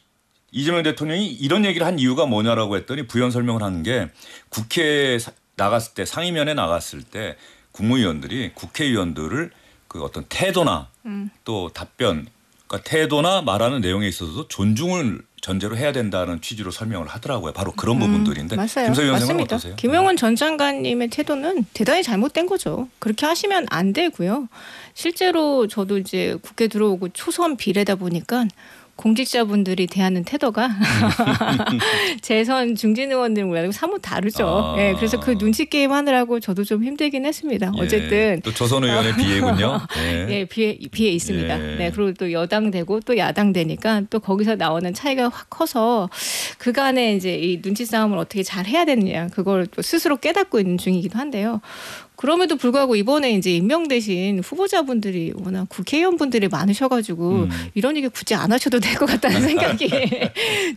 이재명 대통령이 이런 얘기를 한 이유가 뭐냐라고 했더니 부연 설명을 하는 게 국회에 나갔을 때 상임위원회 나갔을 때 국무위원들이 국회의원들을 그 어떤 태도나 또 답변 그러니까 태도나 말하는 내용에 있어서도 존중을 전제로 해야 된다는 취지로 설명을 하더라고요. 바로 그런 부분들인데 맞아요. 김석희 의원 생각은 맞습니다. 어떠세요? 김영원 전 장관님의 태도는 대단히 잘못된 거죠. 그렇게 하시면 안 되고요. 실제로 저도 이제 국회 들어오고 초선 비례다 보니까 공직자분들이 대하는 태도가 재선 중진 의원들과 사뭇 다르죠. 예, 그래서 그 눈치 게임 하느라고 저도 좀 힘들긴 했습니다. 예, 어쨌든 또 조선 의원의 비애군요. 예. 예, 비해 있습니다. 예. 네, 그리고 또 여당 되고 또 야당 되니까 또 거기서 나오는 차이가 확 커서 그간에 이제 이 눈치 싸움을 어떻게 잘 해야 되느냐 그걸 또 스스로 깨닫고 있는 중이기도 한데요. 그럼에도 불구하고 이번에 이제 임명되신 후보자분들이 워낙 국회의원분들이 많으셔가지고 이런 얘기 굳이 안 하셔도 될 것 같다는 생각이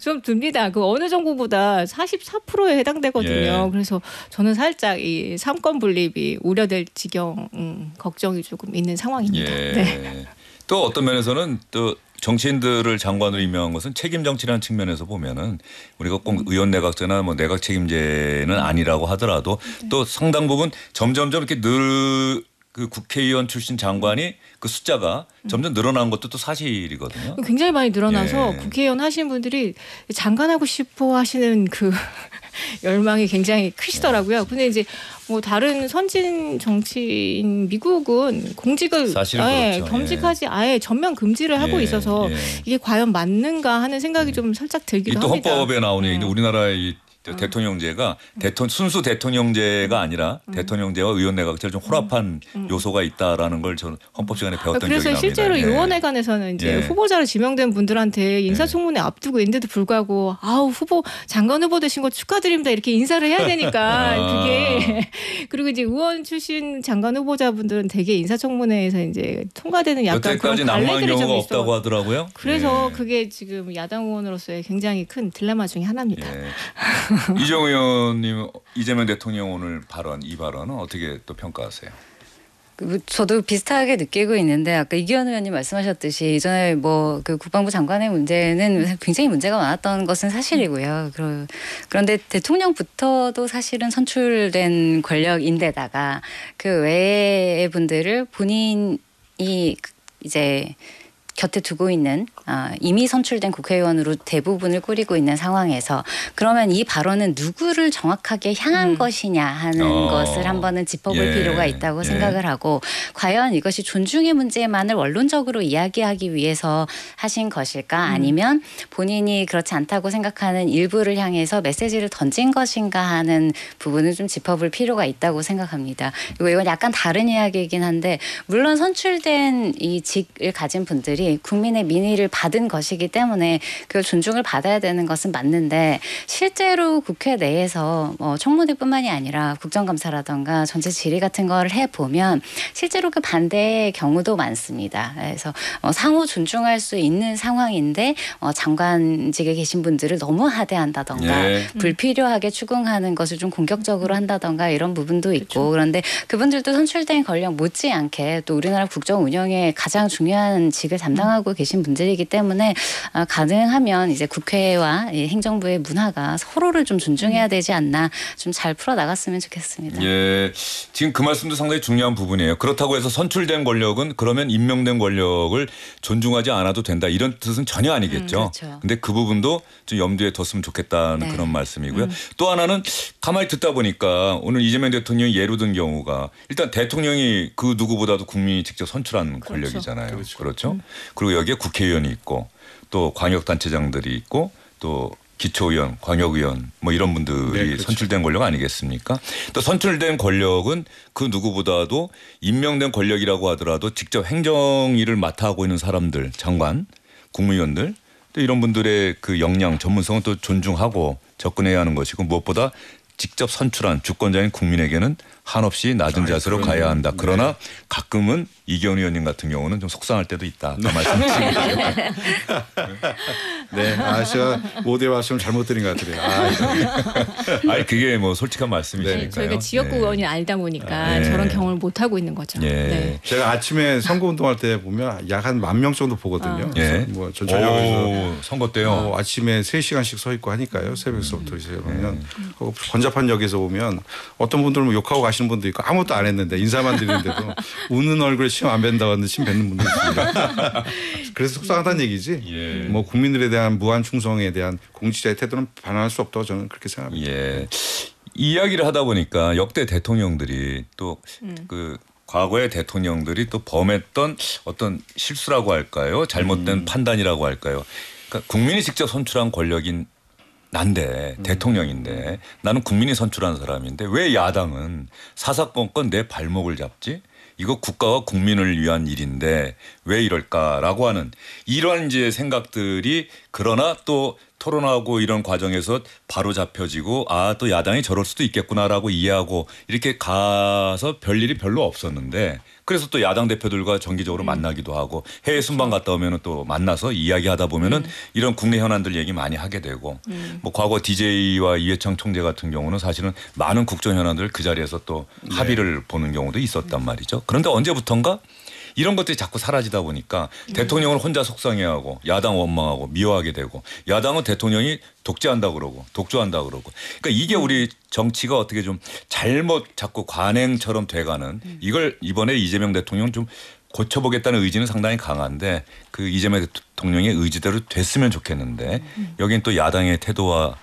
좀 듭니다. 그 어느 정부보다 44%에 해당되거든요. 예. 그래서 저는 살짝 이 삼권 분립이 우려될 지경 걱정이 조금 있는 상황입니다. 예. 네. 또 어떤 면에서는 또 정치인들을 장관으로 임명한 것은 책임 정치라는 측면에서 보면은 우리가 꼭 의원 내각제나 뭐 내각 책임제는 아니라고 하더라도 또 상당 부분 점점점 이렇게 그 국회의원 출신 장관이 그 숫자가 점점 늘어난 것도 또 사실이거든요. 굉장히 많이 늘어나서 예. 국회의원 하시는 분들이 장관하고 싶어 하시는 그 열망이 굉장히 크시더라고요. 근데 이제 뭐 다른 선진 정치인 미국은 공직을 사실은 아예 그렇죠. 겸직하지 아예 전면 금지를 하고 예, 있어서 예. 이게 과연 맞는가 하는 생각이 좀 살짝 들기도 이게 또 합니다. 헌법에 나오는 얘기인데 우리나라의 이 대통령제가 순수 대통령제가 아니라 대통령제와 의원 내각제를 좀 혼합한 요소가 있다라는 걸 저는 헌법 시간에 배웠던 기억이 그래서 납니다. 실제로 예. 의원회관에서는 이제 예. 후보자로 지명된 분들한테 인사청문회 앞두고 있는데도 불구하고 아우 장관 후보 되신 거 축하드립니다 이렇게 인사를 해야 되니까 그게 그리고 이제 의원 출신 장관 후보자분들은 되게 인사청문회에서 이제 통과되는 약간 여태까지 그런 낭만 관례들이 경우가 좀 없다고 있어. 하더라고요. 그래서 예. 그게 지금 야당 의원으로서의 굉장히 큰 딜레마 중에 하나입니다. 예. 이정우 의원님 이재명 대통령 오늘 이 발언은 어떻게 또 평가하세요? 저도 비슷하게 느끼고 있는데 아까 이기현 의원님 말씀하셨듯이 이전에 뭐 그 국방부 장관의 문제는 굉장히 문제가 많았던 것은 사실이고요. 그런데 대통령부터도 사실은 선출된 권력인데다가 그 외의 분들을 본인이 이제 곁에 두고 있는 이미 선출된 국회의원으로 대부분을 꾸리고 있는 상황에서 그러면 이 발언은 누구를 정확하게 향한 것이냐 하는 것을 한번은 짚어볼 필요가 있다고 생각을 하고 과연 이것이 존중의 문제만을 원론적으로 이야기하기 위해서 하신 것일까 아니면 본인이 그렇지 않다고 생각하는 일부를 향해서 메시지를 던진 것인가 하는 부분을 좀 짚어볼 필요가 있다고 생각합니다. 그리고 이건 약간 다른 이야기이긴 한데 물론 선출된 이 직을 가진 분들이 국민의 민의를 받은 것이기 때문에 그걸 존중을 받아야 되는 것은 맞는데 실제로 국회 내에서 청문회뿐만이 아니라 국정감사라든가 전체 질의 같은 걸 해보면 실제로 그 반대의 경우도 많습니다. 그래서 상호 존중할 수 있는 상황인데 장관직에 계신 분들을 너무 하대한다던가 불필요하게 추궁하는 것을 좀 공격적으로 한다던가 이런 부분도 있고 그런데 그분들도 선출된 권력 못지않게 또 우리나라 국정 운영에 가장 중요한 직을 담당하고 계신 분들이기 때문에 가능하면 이제 국회와 행정부의 문화가 서로를 좀 존중해야 되지 않나 좀 잘 풀어 나갔으면 좋겠습니다. 예, 지금 그 말씀도 상당히 중요한 부분이에요. 그렇다고 해서 선출된 권력은 그러면 임명된 권력을 존중하지 않아도 된다 이런 뜻은 전혀 아니겠죠. 그렇죠. 근데 그 부분도 좀 염두에 뒀으면 좋겠다는 그런 말씀이고요. 또 하나는 가만히 듣다 보니까 오늘 이재명 대통령이 예로 든 경우가 일단 대통령이 그 누구보다도 국민이 직접 선출한 권력이잖아요. 그렇죠. 그리고 여기에 국회의원이 있고 또 광역단체장들이 있고 또 기초의원, 광역의원 뭐 이런 분들이 선출된 권력 아니겠습니까? 또 선출된 권력은 그 누구보다도 임명된 권력이라고 하더라도 직접 행정일을 맡아하고 있는 사람들, 장관, 국무위원들 또 이런 분들의 그 역량, 전문성은 또 존중하고 접근해야 하는 것이고 무엇보다 직접 선출한 주권자인 국민에게는 한없이 낮은 자세로 가야 한다. 그러나 가끔은 이기현 의원님 같은 경우는 좀 속상할 때도 있다. 그 말씀드립니다. 네, 제가 모두의 말씀을 잘못 드린 것 같아요. 아니 그게 뭐 솔직한 말씀이시니까요. 저희가 지역구 의원이 알다 보니까 저런 경험을 못 하고 있는 거죠. 네. 제가 아침에 선거운동할 때 보면 약 한 10,000명 정도 보거든요. 뭐 전철역에서 선거 때요. 아침에 3시간씩 서 있고 하니까요. 새벽서부터 시작하면 번잡한 역에서 보면 어떤 분들은 욕하고 가시는 분도 있고 아무것도 안 했는데 인사만 드리는데도 웃는 얼굴에 침 안 뱉는다고 하는데 침 뱉는 분도 있습니다. 그래서 속상하다는 얘기지. 뭐 국민들에 대한 무한 충성에 대한 공직자의 태도는 반환할 수 없다고 저는 그렇게 생각합니다. 예. 이야기를 하다 보니까 역대 대통령들이 또 그 과거의 대통령들이 또 범했던 어떤 실수라고 할까요? 잘못된 판단이라고 할까요? 그러니까 국민이 직접 선출한 권력인 난데 대통령인데 나는 국민이 선출한 사람인데 왜 야당은 사사건건 내 발목을 잡지? 이거 국가와 국민을 위한 일인데 왜 이럴까라고 하는 이러한 이제 생각들이 그러나 또 토론하고 이런 과정에서 바로 잡혀지고 또 야당이 저럴 수도 있겠구나라고 이해하고 이렇게 가서 별일이 별로 없었는데 그래서 또 야당 대표들과 정기적으로 만나기도 하고 해외 순방 갔다 오면은 또 만나서 이야기하다 보면은 이런 국내 현안들 얘기 많이 하게 되고 뭐 과거 DJ와 이해창 총재 같은 경우는 사실은 많은 국정 현안들 그 자리에서 또 합의를 보는 경우도 있었단 말이죠. 그런데 언제부턴가 이런 것들이 자꾸 사라지다 보니까 대통령을 혼자 속상해하고 야당 원망하고 미워하게 되고 야당은 대통령이 독재한다 그러고 독주한다 그러고 그러니까 이게 우리 정치가 어떻게 좀 잘못 자꾸 관행처럼 돼가는 이걸 이번에 이재명 대통령 좀 고쳐보겠다는 의지는 상당히 강한데 그 이재명 대통령의 의지대로 됐으면 좋겠는데 여긴 또 야당의 태도와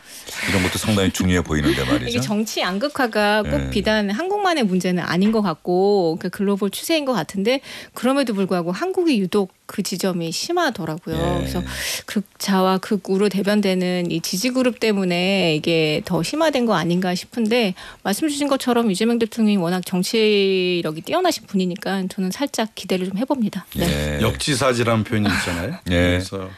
이런 것도 상당히 중요해 보이는데 말이죠. 이게 정치 양극화가 꼭 비단 한국만의 문제는 아닌 것 같고 그 글로벌 추세인 것 같은데 그럼에도 불구하고 한국이 유독 그 지점이 심하더라고요. 그래서 극자와 극우로 대변되는 이 지지 그룹 때문에 이게 더 심화된 거 아닌가 싶은데 말씀 주신 것처럼 이재명 대통령이 워낙 정치력이 뛰어나신 분이니까 저는 살짝 기대를 좀 해봅니다. 네. 역지사지라는 표현이 있잖아요. 그래서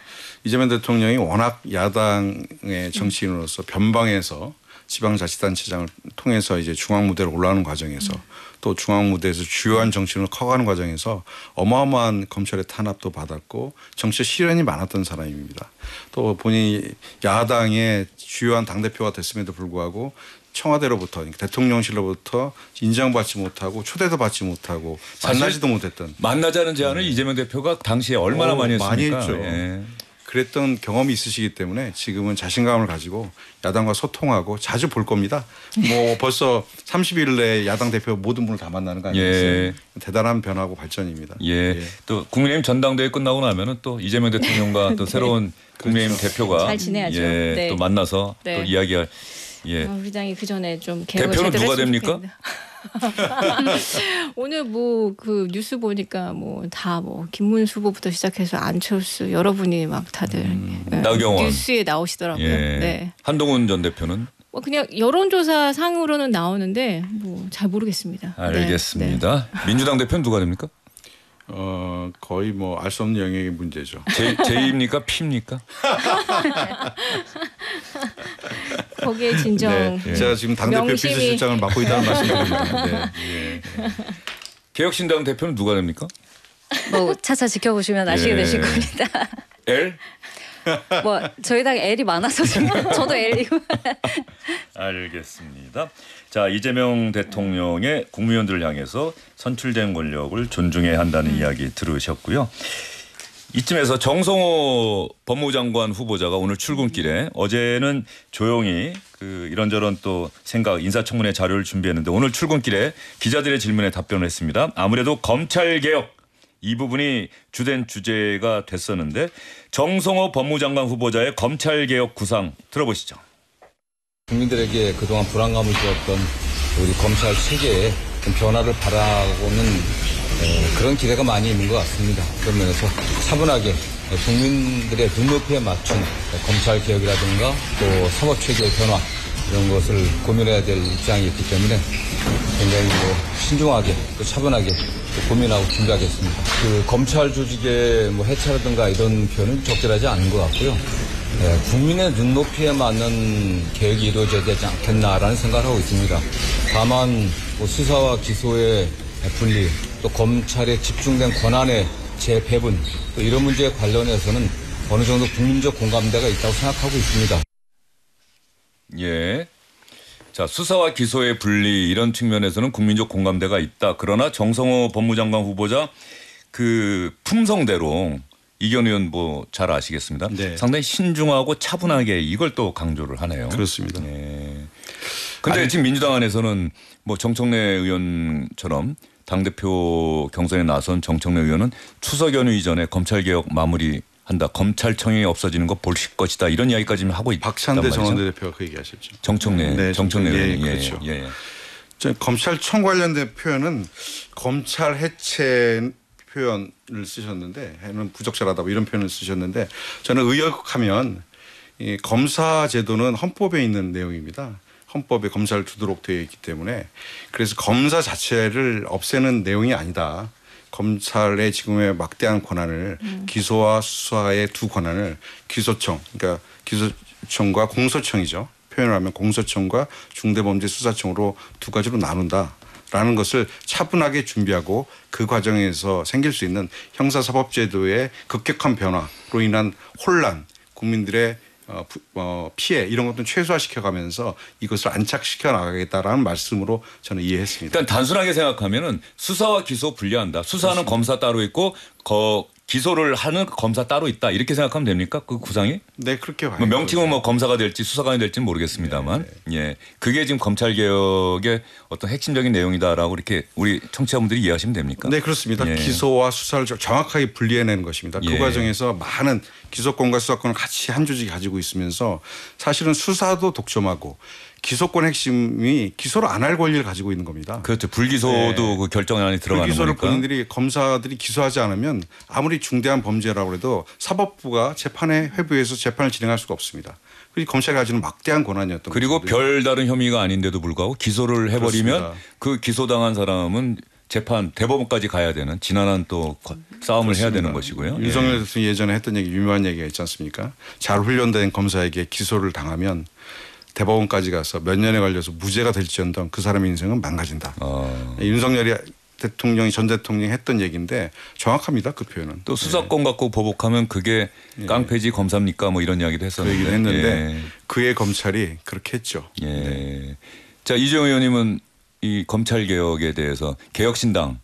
이재명 대통령이 워낙 야당의 정치인으로서 변방에서 지방자치단체장을 통해서 이제 중앙무대로 올라가는 과정에서 또 중앙무대에서 주요한 정치인으로 커가는 과정에서 어마어마한 검찰의 탄압도 받았고 정치 시련이 많았던 사람입니다. 또 본인이 야당의 주요한 당대표가 됐음에도 불구하고 청와대로부터 그러니까 대통령실로부터 인정받지 못하고 초대도 받지 못하고 만나지도 못했던 만나자는 제안을 이재명 대표가 당시에 얼마나 많이 했습니까? 많이 했죠. 그랬던 경험이 있으시기 때문에 지금은 자신감을 가지고 야당과 소통하고 자주 볼 겁니다. 뭐 벌써 30일 내에 야당 대표 모든 분을 다 만나는 거 아니겠어요? 예. 대단한 변화고 발전입니다. 예. 또 국민의힘 전당대회 끝나고 나면은 또 이재명 대통령과 또 새로운 국민의힘 대표가 잘 지내야죠. 예, 네. 또 만나서 네. 또 이야기할. 예. 우리당이 그 전에 좀 개혁을 대표는 제대로 누가 했으면 됩니까? 좋겠는데. 오늘 뭐 그 뉴스 보니까 뭐 다 뭐 김문수 후보부터 시작해서 안철수 여러분이 막 다들 예, 나경원. 뉴스에 나오시더라고요. 예. 네. 한동훈 전 대표는 뭐 그냥 여론조사 상으로는 나오는데 뭐 잘 모르겠습니다. 네. 알겠습니다. 민주당 대표는 누가 됩니까? 거의 뭐 알 수 없는 영역의 문제죠. J입니까? P입니까? 거기에 진정 네. 제가 지금 당대표 명심이- 비서실장을 맡고 있다는 말씀드립니다. 네. 예. 개혁신당 대표는 누가 됩니까? 뭐 차차 지켜보시면 아시게 예. 되실 겁니다. L? 뭐 저희 당 L이 많아서 지금 저도 L이고. 알겠습니다. 자, 이재명 대통령의 국무위원들을 향해서 선출된 권력을 존중해야 한다는 이야기 들으셨고요. 이쯤에서 정성호 법무부 장관 후보자가 오늘 출근길에 어제는 조용히 그 이런저런 또 생각 인사청문회 자료를 준비했는데 오늘 출근길에 기자들의 질문에 답변을 했습니다. 아무래도 검찰개혁 이 부분이 주된 주제가 됐었는데 정성호 법무부 장관 후보자의 검찰개혁 구상 들어보시죠. 국민들에게 그동안 불안감을 주었던 우리 검찰 체계에 좀 변화를 바라고는 그런 기대가 많이 있는 것 같습니다. 그런 면에서 차분하게 국민들의 눈높이에 맞춘 검찰 개혁이라든가 또 사법 체계의 변화 이런 것을 고민해야 될 입장이 있기 때문에 굉장히 신중하게 또 차분하게 또 고민하고 준비하겠습니다. 그 검찰 조직의 해체라든가 이런 표현은 적절하지 않은 것 같고요. 국민의 눈높이에 맞는 개혁이 이루어져야 되지 않겠나라는 생각을 하고 있습니다. 다만 수사와 기소의 분리, 또 검찰에 집중된 권한의 재배분, 또 이런 문제에 관련해서는 어느 정도 국민적 공감대가 있다고 생각하고 있습니다. 예. 자, 수사와 기소의 분리 이런 측면에서는 국민적 공감대가 있다. 그러나 정성호 법무장관 후보자 그 품성대로 이견 의원 뭐 잘 아시겠습니다. 네. 상당히 신중하고 차분하게 이걸 또 강조를 하네요. 그렇습니다. 예. 근데 지금 민주당 안에서는 뭐 정청래 의원처럼 당대표 경선에 나선 정청래 의원은 추석 연휴 이전에 검찰개혁 마무리한다. 검찰청이 없어지는 거 볼 것이다. 이런 이야기까지 하고 있단 박찬대 말이죠. 전원내 대표가 그 얘기하셨죠. 정청래 네, 정청래 예, 의원이. 그렇죠. 예. 검찰청 관련된 표현은 검찰 해체 표현을 쓰셨는데 해는 부적절하다 뭐 이런 표현을 쓰셨는데 저는 의역하면 이 검사 제도는 헌법에 있는 내용입니다. 헌법에 검사를 두도록 되어 있기 때문에 그래서 검사 자체를 없애는 내용이 아니다. 검찰의 지금의 막대한 권한을 기소와 수사의 두 권한을 기소청 그러니까 기소청과 공소청이죠. 표현을 하면 공소청과 중대범죄수사청으로 두 가지로 나눈다라는 것을 차분하게 준비하고 그 과정에서 생길 수 있는 형사사법제도의 급격한 변화로 인한 혼란, 국민들의 피해 이런 것도 최소화시켜가면서 이것을 안착시켜 나가겠다라는 말씀으로 저는 이해했습니다. 일단 단순하게 생각하면은 수사와 기소 분리한다. 수사는 그렇습니다. 검사 따로 있고 기소를 하는 검사 따로 있다. 이렇게 생각하면 됩니까? 그 구상이? 네, 그렇게 봐요. 뭐 명칭은 뭐 검사가 될지 수사관이 될지는 모르겠습니다만, 예, 그게 지금 검찰 개혁의 어떤 핵심적인 내용이다라고 이렇게 우리 청취자분들이 이해하시면 됩니까? 네, 그렇습니다. 예. 기소와 수사를 정확하게 분리해내는 것입니다. 그 예. 과정에서 많은 기소권과 수사권을 같이 한 조직이 가지고 있으면서 사실은 수사도 독점하고 기소권 핵심이 기소를 안 할 권리를 가지고 있는 겁니다. 그렇죠. 불기소도 네. 그 결정 안에 들어가는 불기소를 거니까. 본인들이 검사들이 기소하지 않으면 아무리 중대한 범죄라고 해도 사법부가 재판에 회부해서 재판을 진행할 수가 없습니다. 그리고 검찰이 가지는 막대한 권한이었던 그리고 것이거든요. 별다른 혐의가 아닌데도 불구하고 기소를 해버리면 그렇습니다. 그 기소당한 사람은 재판 대법원까지 가야 되는 지난한 또 싸움을 해야 되는 것이고요. 윤석열 대통령이 예전에 했던 얘기 유명한 얘기가 있지 않습니까? 잘 훈련된 검사에게 기소를 당하면 대법원까지 가서 몇 년에 걸려서 무죄가 될지언정 그 사람의 인생은 망가진다. 윤석열이 대통령이 전 대통령이 했던 얘기인데 정확합니다. 그 표현은. 또 수사권 갖고 보복하면 그게 깡패지 검사입니까? 뭐 이런 이야기도 그 했었는데. 얘기를 했는데 예. 그의 검찰이 그렇게 했죠. 예. 자, 이재용 의원님은 이 검찰 개혁에 대해서 개혁신당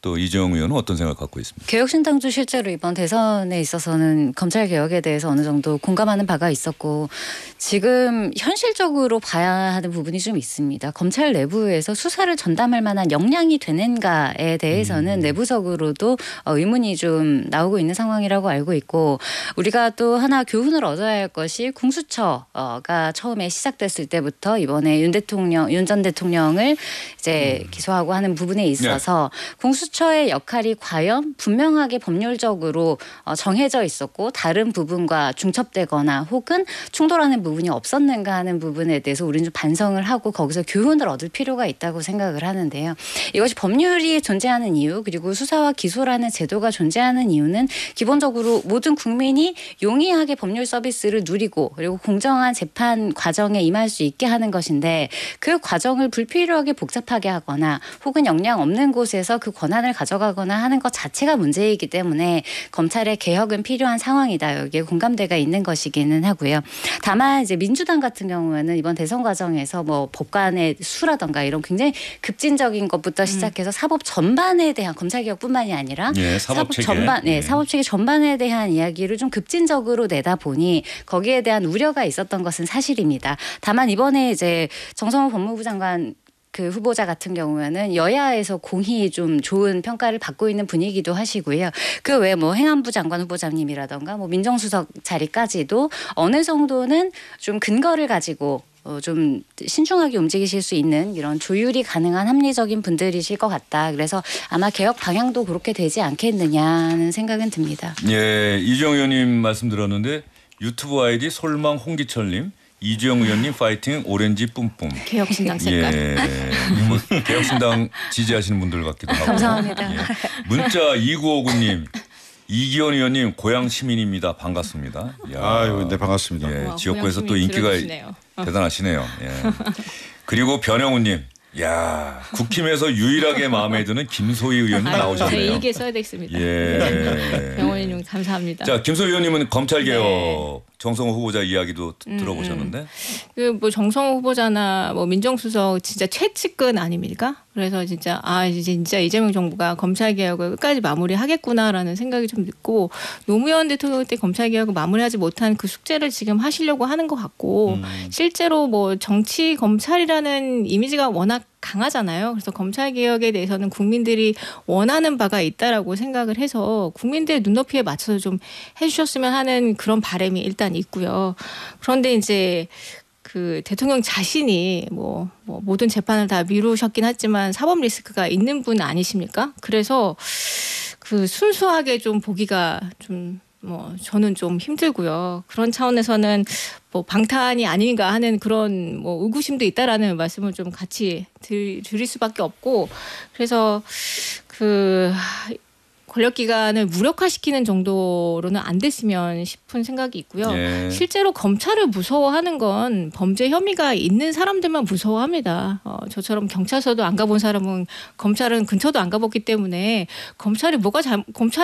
또 이재용 의원은 어떤 생각 갖고 있습니까? 개혁신당도 실제로 이번 대선에 있어서는 검찰 개혁에 대해서 어느 정도 공감하는 바가 있었고 지금 현실적으로 봐야 하는 부분이 좀 있습니다. 검찰 내부에서 수사를 전담할 만한 역량이 되는가에 대해서는 내부적으로도 의문이 좀 나오고 있는 상황이라고 알고 있고 우리가 또 하나 교훈을 얻어야 할 것이 공수처가 처음에 시작됐을 때부터 이번에 윤 전 대통령을 이제 기소하고 하는 부분에 있어서 공수처의 역할이 과연 분명하게 법률적으로 정해져 있었고 다른 부분과 중첩되거나 혹은 충돌하는 부분이 없었는가 하는 부분에 대해서 우리는 좀 반성을 하고 거기서 교훈을 얻을 필요가 있다고 생각을 하는데요. 이것이 법률이 존재하는 이유 그리고 수사와 기소라는 제도가 존재하는 이유는 기본적으로 모든 국민이 용이하게 법률 서비스를 누리고 그리고 공정한 재판 과정에 임할 수 있게 하는 것인데 그 과정을 불필요하게 복잡하게 하거나 혹은 역량 없는 곳에서 그 권한을 가져가거나 하는 것 자체가 문제이기 때문에 검찰의 개혁은 필요한 상황이다. 여기에 공감대가 있는 것이기는 하고요. 다만 이제 민주당 같은 경우에는 이번 대선 과정에서 뭐 법관의 수라든가 이런 굉장히 급진적인 것부터 시작해서 사법 전반에 대한 검찰 개혁뿐만이 아니라 사법 전반, 사법 체계 전반에 대한 이야기를 좀 급진적으로 내다 보니 거기에 대한 우려가 있었던 것은 사실입니다. 다만 이번에 이제 정성호 법무부 장관 그 후보자 같은 경우에는 여야에서 공히 좀 좋은 평가를 받고 있는 분위기도 하시고요. 그 외에 뭐 행안부 장관 후보자님이라던가 뭐 민정수석 자리까지도 어느 정도는 좀 근거를 가지고 좀 신중하게 움직이실 수 있는 이런 조율이 가능한 합리적인 분들이실 것 같다. 그래서 아마 개혁 방향도 그렇게 되지 않겠느냐는 생각은 듭니다. 예, 이재용 의원님 말씀 들었는데 유튜브 아이디 솔망 홍기철님. 이재용 의원님 파이팅 오렌지 뿜뿜. 개혁신당 색깔. 예, 뭐 개혁신당 지지하시는 분들 같기도 하고. 감사합니다. 예. 문자 2959님. 이기원 의원님 고향 시민입니다. 반갑습니다. 야. 아유, 네 반갑습니다. 예, 와, 지역구에서 또 고향 시민 인기가 들어주시네요. 대단하시네요. 예. 그리고 변영우님. 야, 국힘에서 유일하게 마음에 드는 김소희 의원님 제 나오셨네요. 일기에 써야 되겠습니다. 예. 병원님 감사합니다. 자, 김소희 의원님은 검찰 개혁 네. 정성호 후보자 이야기도 들어보셨는데. 그 뭐 정성호 후보자나 뭐 민정수석 진짜 최측근 아닙니까? 그래서 진짜 진짜 이재명 정부가 검찰 개혁을 끝까지 마무리하겠구나라는 생각이 좀 들고 노무현 대통령 때 검찰 개혁을 마무리하지 못한 그 숙제를 지금 하시려고 하는 것 같고 실제로 뭐 정치 검찰이라는 이미지가 워낙 강하잖아요. 그래서 검찰 개혁에 대해서는 국민들이 원하는 바가 있다라고 생각을 해서 국민들의 눈높이에 맞춰서 좀 해주셨으면 하는 그런 바람이 일단 있고요. 그런데 이제 그 대통령 자신이 뭐 모든 재판을 다 미루셨긴 하지만 사법 리스크가 있는 분 아니십니까? 그래서 그 순수하게 좀 보기가 좀 저는 좀 힘들고요. 그런 차원에서는 뭐 방탄이 아닌가 하는 그런 뭐 의구심도 있다라는 말씀을 좀 같이 드릴 수밖에 없고 그래서 그 권력기관을 무력화시키는 정도로는 안 됐으면 싶은 생각이 있고요. 예. 실제로 검찰을 무서워하는 건 범죄 혐의가 있는 사람들만 무서워합니다. 저처럼 경찰서도 안 가본 사람은 검찰은 근처도 안 가봤기 때문에 검찰에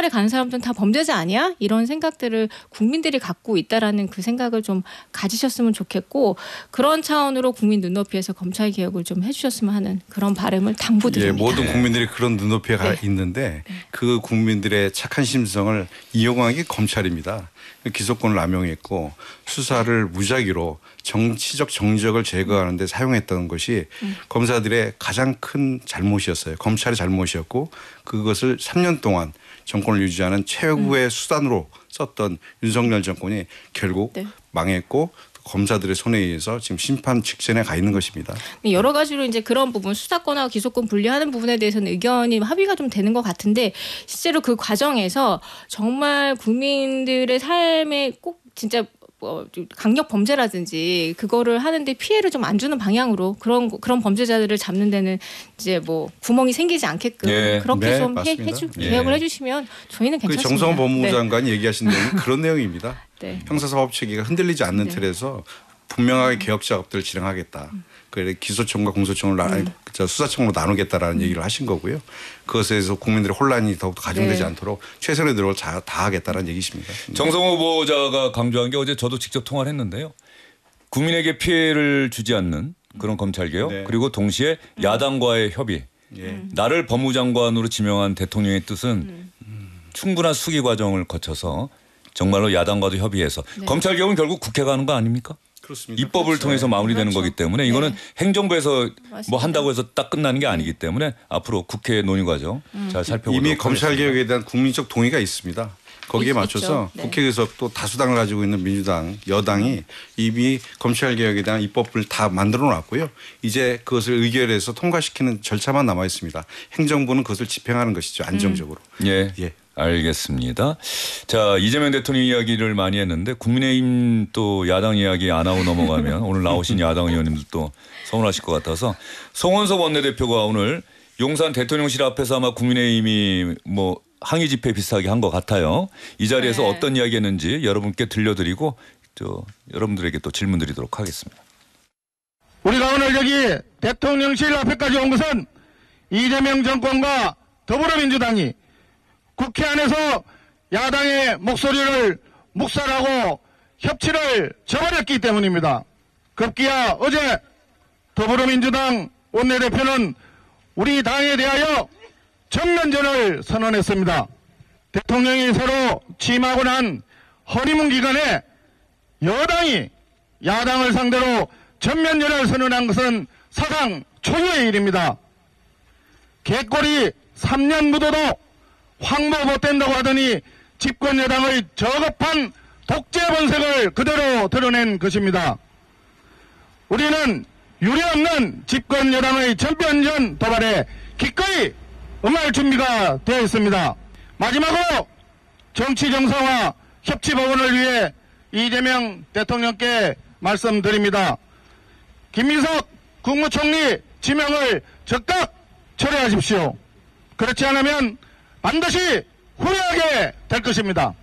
가는 사람들은 다 범죄자 아니야? 이런 생각들을 국민들이 갖고 있다라는 그 생각을 좀 가지셨으면 좋겠고 그런 차원으로 국민 눈높이에서 검찰 개혁을 좀 해주셨으면 하는 그런 바람을 당부드립니다. 예, 모든 국민들이 그런 눈높이에 가 있는데 그 국민들의 착한 심성을 이용한 게 검찰입니다. 기소권을 남용했고 수사를 무작위로 정치적 정적을 제거하는 데 사용했던 것이 검사들의 가장 큰 잘못이었어요. 검찰의 잘못이었고 그것을 3년 동안 정권을 유지하는 최고의 수단으로 썼던 윤석열 정권이 결국 망했고 검사들의 손에 의해서 지금 심판 직전에 가 있는 것입니다. 여러 가지로 이제 그런 부분 수사권하고 기소권 분리하는 부분에 대해서는 의견이 합의가 좀 되는 것 같은데 실제로 그 과정에서 정말 국민들의 삶에 꼭 진짜 강력 범죄라든지 그거를 하는데 피해를 좀 안 주는 방향으로 그런 범죄자들을 잡는 데는 이제 뭐 구멍이 생기지 않게끔 그렇게 좀 개혁을 해주시면 저희는 괜찮습니다. 정성호 법무부 장관이 얘기하신 내용이 그런 내용입니다. 네. 형사사법 체계가 흔들리지 않는 틀에서 분명하게 개혁 작업들을 진행하겠다. 그래 기소청과 공소청을 수사청으로 나누겠다라는 얘기를 하신 거고요. 그것에 대해서 국민들의 혼란이 더욱더 가중되지 않도록 최선의 노력을 다하겠다는 얘기십니다. 정성호 후보자가 강조한 게 어제 저도 직접 통화를 했는데요. 국민에게 피해를 주지 않는 그런 검찰개혁 그리고 동시에 야당과의 협의 예. 나를 법무장관으로 지명한 대통령의 뜻은 충분한 수기 과정을 거쳐서 정말로 야당과도 협의해서 네. 검찰 개혁은 결국 국회가 하는 거 아닙니까? 그렇습니다. 입법을 그렇죠. 통해서 마무리되는 그렇죠. 거기 때문에 이거는 네. 행정부에서 뭐 맞습니다. 한다고 해서 딱 끝나는 게 아니기 때문에 앞으로 국회 논의 과정 잘 살펴보도록 이미 검찰 하겠습니다. 개혁에 대한 국민적 동의가 있습니다. 거기에 있죠. 맞춰서 네. 국회에서 또 다수당을 가지고 있는 민주당, 여당이 이미 검찰 개혁에 대한 입법을 다 만들어 놨고요. 이제 그것을 의결해서 통과시키는 절차만 남아 있습니다. 행정부는 그것을 집행하는 것이죠. 안정적으로. 예. 예. 알겠습니다. 자, 이재명 대통령 이야기를 많이 했는데 국민의힘 또 야당 이야기 안 하고 넘어가면 오늘 나오신 야당 의원님들 또 서운하실 것 같아서 송원석 원내대표가 오늘 용산 대통령실 앞에서 아마 국민의힘이 뭐 항의 집회 비슷하게 한 것 같아요. 이 자리에서 네. 어떤 이야기했는지 여러분께 들려드리고 또 여러분들에게 또 질문 드리도록 하겠습니다. 우리가 오늘 여기 대통령실 앞에까지 온 것은 이재명 정권과 더불어민주당이 국회 안에서 야당의 목소리를 묵살하고 협치를 저버렸기 때문입니다. 급기야 어제 더불어민주당 원내대표는 우리 당에 대하여 전면전을 선언했습니다. 대통령이 새로 취임하고 난 허니문 기간에 여당이 야당을 상대로 전면전을 선언한 것은 사상 초유의 일입니다. 개꼬리 3년 묻어도 황모 못된다고 하더니 집권 여당의 저급한 독재 본색을 그대로 드러낸 것입니다. 우리는 유례없는 집권 여당의 전면전 도발에 기꺼이 응할 준비가 되어 있습니다. 마지막으로 정치 정상화 협치 복원을 위해 이재명 대통령께 말씀드립니다. 김민석 국무총리 지명을 즉각 철회하십시오. 그렇지 않으면 반드시 후회하게 될 것입니다.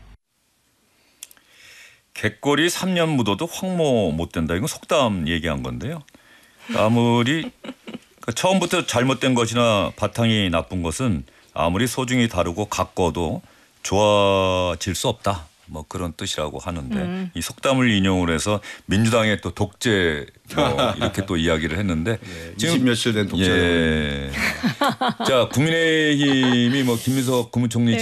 개꼬리 3년 묻어도 황모 못 된다. 이건 속담 얘기한 건데요. 아무리 처음부터 잘못된 것이나 바탕이 나쁜 것은 아무리 소중히 다루고 가꿔도 좋아질 수 없다. 뭐 그런 뜻이라고 하는데 이 속담을 인용을 해서 민주당의 또 독재 뭐 이렇게 또 이야기를 했는데 예, 20몇일 된 독재. 예. 자, 국민의힘이 뭐 김민석 국무총리 네.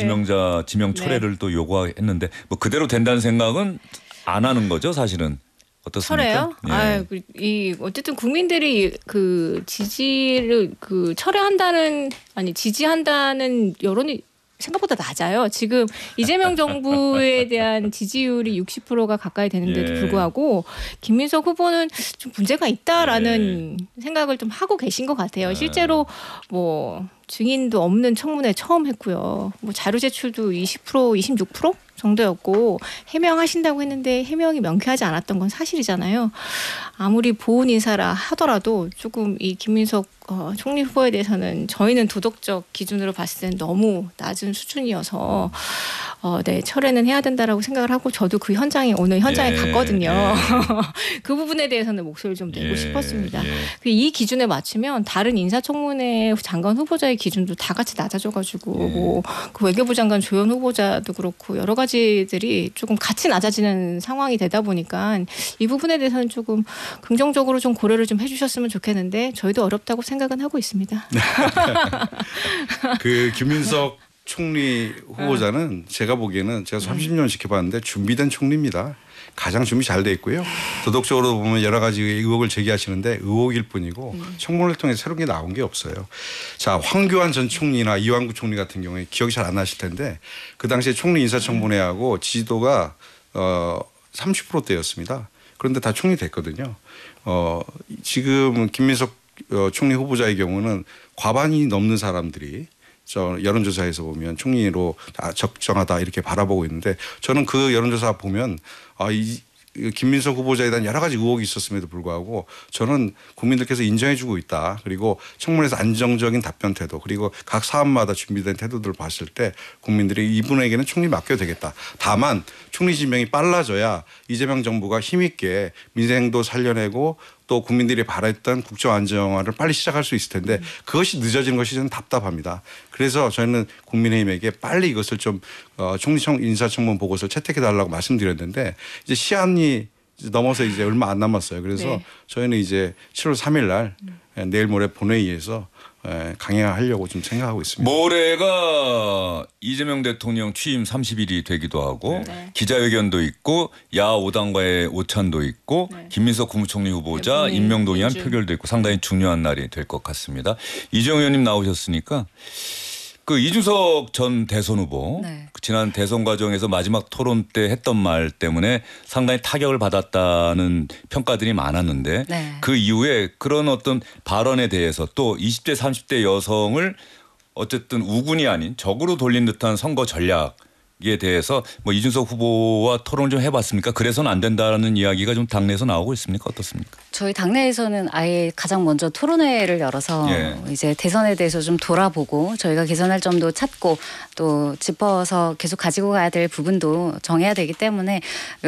지명 철회를 또 요구했는데 뭐 그대로 된다는 생각은 안 하는 거죠, 사실은. 어떻습니까? 철회요? 예. 이 어쨌든 국민들이 그 지지를 그 철회한다는 지지한다는 여론이 생각보다 낮아요. 지금 이재명 정부에 대한 지지율이 60%가 가까이 되는데도 예. 불구하고 김민석 후보는 좀 문제가 있다라는 생각을 좀 하고 계신 것 같아요. 실제로 뭐 증인도 없는 청문회 처음 했고요. 뭐 자료 제출도 20%, 26% 정도였고 해명하신다고 했는데 해명이 명쾌하지 않았던 건 사실이잖아요. 아무리 보훈 인사라 하더라도 조금 이 김민석 총리 후보에 대해서는 저희는 도덕적 기준으로 봤을 때는 너무 낮은 수준이어서 네, 철회는 해야 된다라고 생각을 하고 저도 그 현장에 오늘 현장에 예, 갔거든요. 예. 그 부분에 대해서는 목소리를 좀 내고 예, 싶었습니다. 예. 이 기준에 맞추면 다른 인사청문회 장관 후보자의 기준도 다 같이 낮아져가지고 뭐 그 외교부 장관 조현 후보자도 그렇고 여러 가지들이 조금 같이 낮아지는 상황이 되다 보니까 이 부분에 대해서는 조금 긍정적으로 좀 고려를 좀 해주셨으면 좋겠는데 저희도 어렵다고 생각은 하고 있습니다. 그 김민석 총리 후보자는 제가 보기에는 제가 30년 지켜봤는데 준비된 총리입니다. 가장 준비 잘 돼 있고요. 도덕적으로 보면 여러 가지 의혹을 제기하시는데 의혹일 뿐이고 청문회를 통해 새로운 게 나온 게 없어요. 자, 황교안 전 총리나 이완구 총리 같은 경우에 기억이 잘 안 나실 텐데 그 당시에 총리 인사청문회하고 지지도가 30%대였습니다. 그런데 다 총리 됐거든요. 지금 김민석 총리 후보자의 경우는 과반이 넘는 사람들이 여론조사에서 보면 총리로 적정하다 이렇게 바라보고 있는데 저는 그 여론조사 보면 이 김민석 후보자에 대한 여러 가지 의혹이 있었음에도 불구하고 저는 국민들께서 인정해주고 있다. 그리고 청문회에서 안정적인 답변 태도 그리고 각 사안마다 준비된 태도들을 봤을 때 국민들이 이분에게는 총리 맡겨도 되겠다. 다만 총리 지명이 빨라져야 이재명 정부가 힘있게 민생도 살려내고 또 국민들이 바랬던 국정 안정화를 빨리 시작할 수 있을 텐데 그것이 늦어지는 것이 저는 답답합니다. 그래서 저희는 국민의힘에게 빨리 이것을 좀 총리 인사청문 보고서를 채택해달라고 말씀드렸는데 이제 시한이 넘어서 이제 얼마 안 남았어요. 그래서 네. 저희는 이제 7월 3일 날 내일 모레 본회의에서 강행하려고 좀 생각하고 있습니다. 모레가 이재명 대통령 취임 30일이 되기도 하고 네. 기자회견도 있고 야 5당과의 오찬도 있고 네. 김민석 국무총리 후보자 네, 임명동의안 민주. 표결도 있고 상당히 중요한 날이 될 것 같습니다. 이재용 의원님 나오셨으니까 그 이준석 전 대선 후보 네. 지난 대선 과정에서 마지막 토론 때 했던 말 때문에 상당히 타격을 받았다는 평가들이 많았는데 네. 그 이후에 그런 어떤 발언에 대해서 또 20대 30대 여성을 어쨌든 우군이 아닌 적으로 돌린 듯한 선거 전략에 대해서 뭐 이준석 후보와 토론을 좀 해봤습니까? 그래서는 안 된다는 이야기가 좀 당내에서 나오고 있습니까? 어떻습니까? 저희 당내에서는 아예 가장 먼저 토론회를 열어서 예. 이제 대선에 대해서 좀 돌아보고 저희가 개선할 점도 찾고 또 짚어서 계속 가지고 가야 될 부분도 정해야 되기 때문에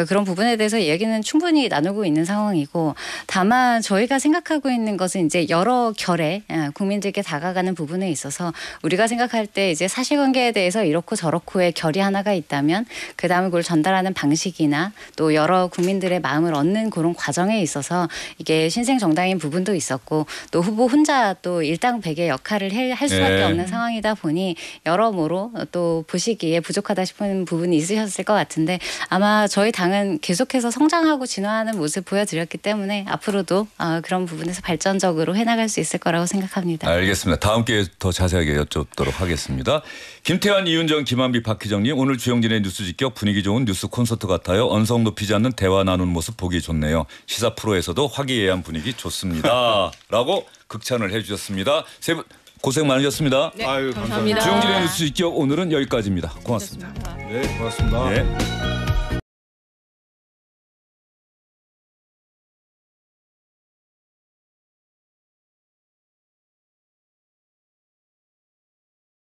그런 부분에 대해서 얘기는 충분히 나누고 있는 상황이고 다만 저희가 생각하고 있는 것은 이제 여러 결에 국민들께 다가가는 부분에 있어서 우리가 생각할 때 이제 사실관계에 대해서 이렇고 저렇고의 결이 하나가 있다면 그다음에 그걸 전달하는 방식이나 또 여러 국민들의 마음을 얻는 그런 과정에 있어서 이게 신생 정당인 부분도 있었고 또 후보 혼자 또 일당백의 역할을 할 수밖에 네. 없는 상황이다 보니 여러모로 또 보시기에 부족하다 싶은 부분이 있으셨을 것 같은데 아마 저희 당은 계속해서 성장하고 진화하는 모습 보여드렸기 때문에 앞으로도 그런 부분에서 발전적으로 해나갈 수 있을 거라고 생각합니다. 알겠습니다. 다음 기회에 더 자세하게 여쭙도록 하겠습니다. 김태환, 이윤정, 김한비, 박희정님 오늘 주영진의 뉴스 직격 분위기 좋은 뉴스 콘서트 같아요. 언성 높이지 않는 대화 나누는 모습 보기 좋네요. 시사 프로에서도 화기애애한 분위기 좋습니다. 라고 극찬을 해 주셨습니다. 세 분 고생 많으셨습니다. 네, 아유, 감사합니다. 주영진의 뉴스 직격 오늘은 여기까지입니다. 고맙습니다. 네, 고맙습니다. 네.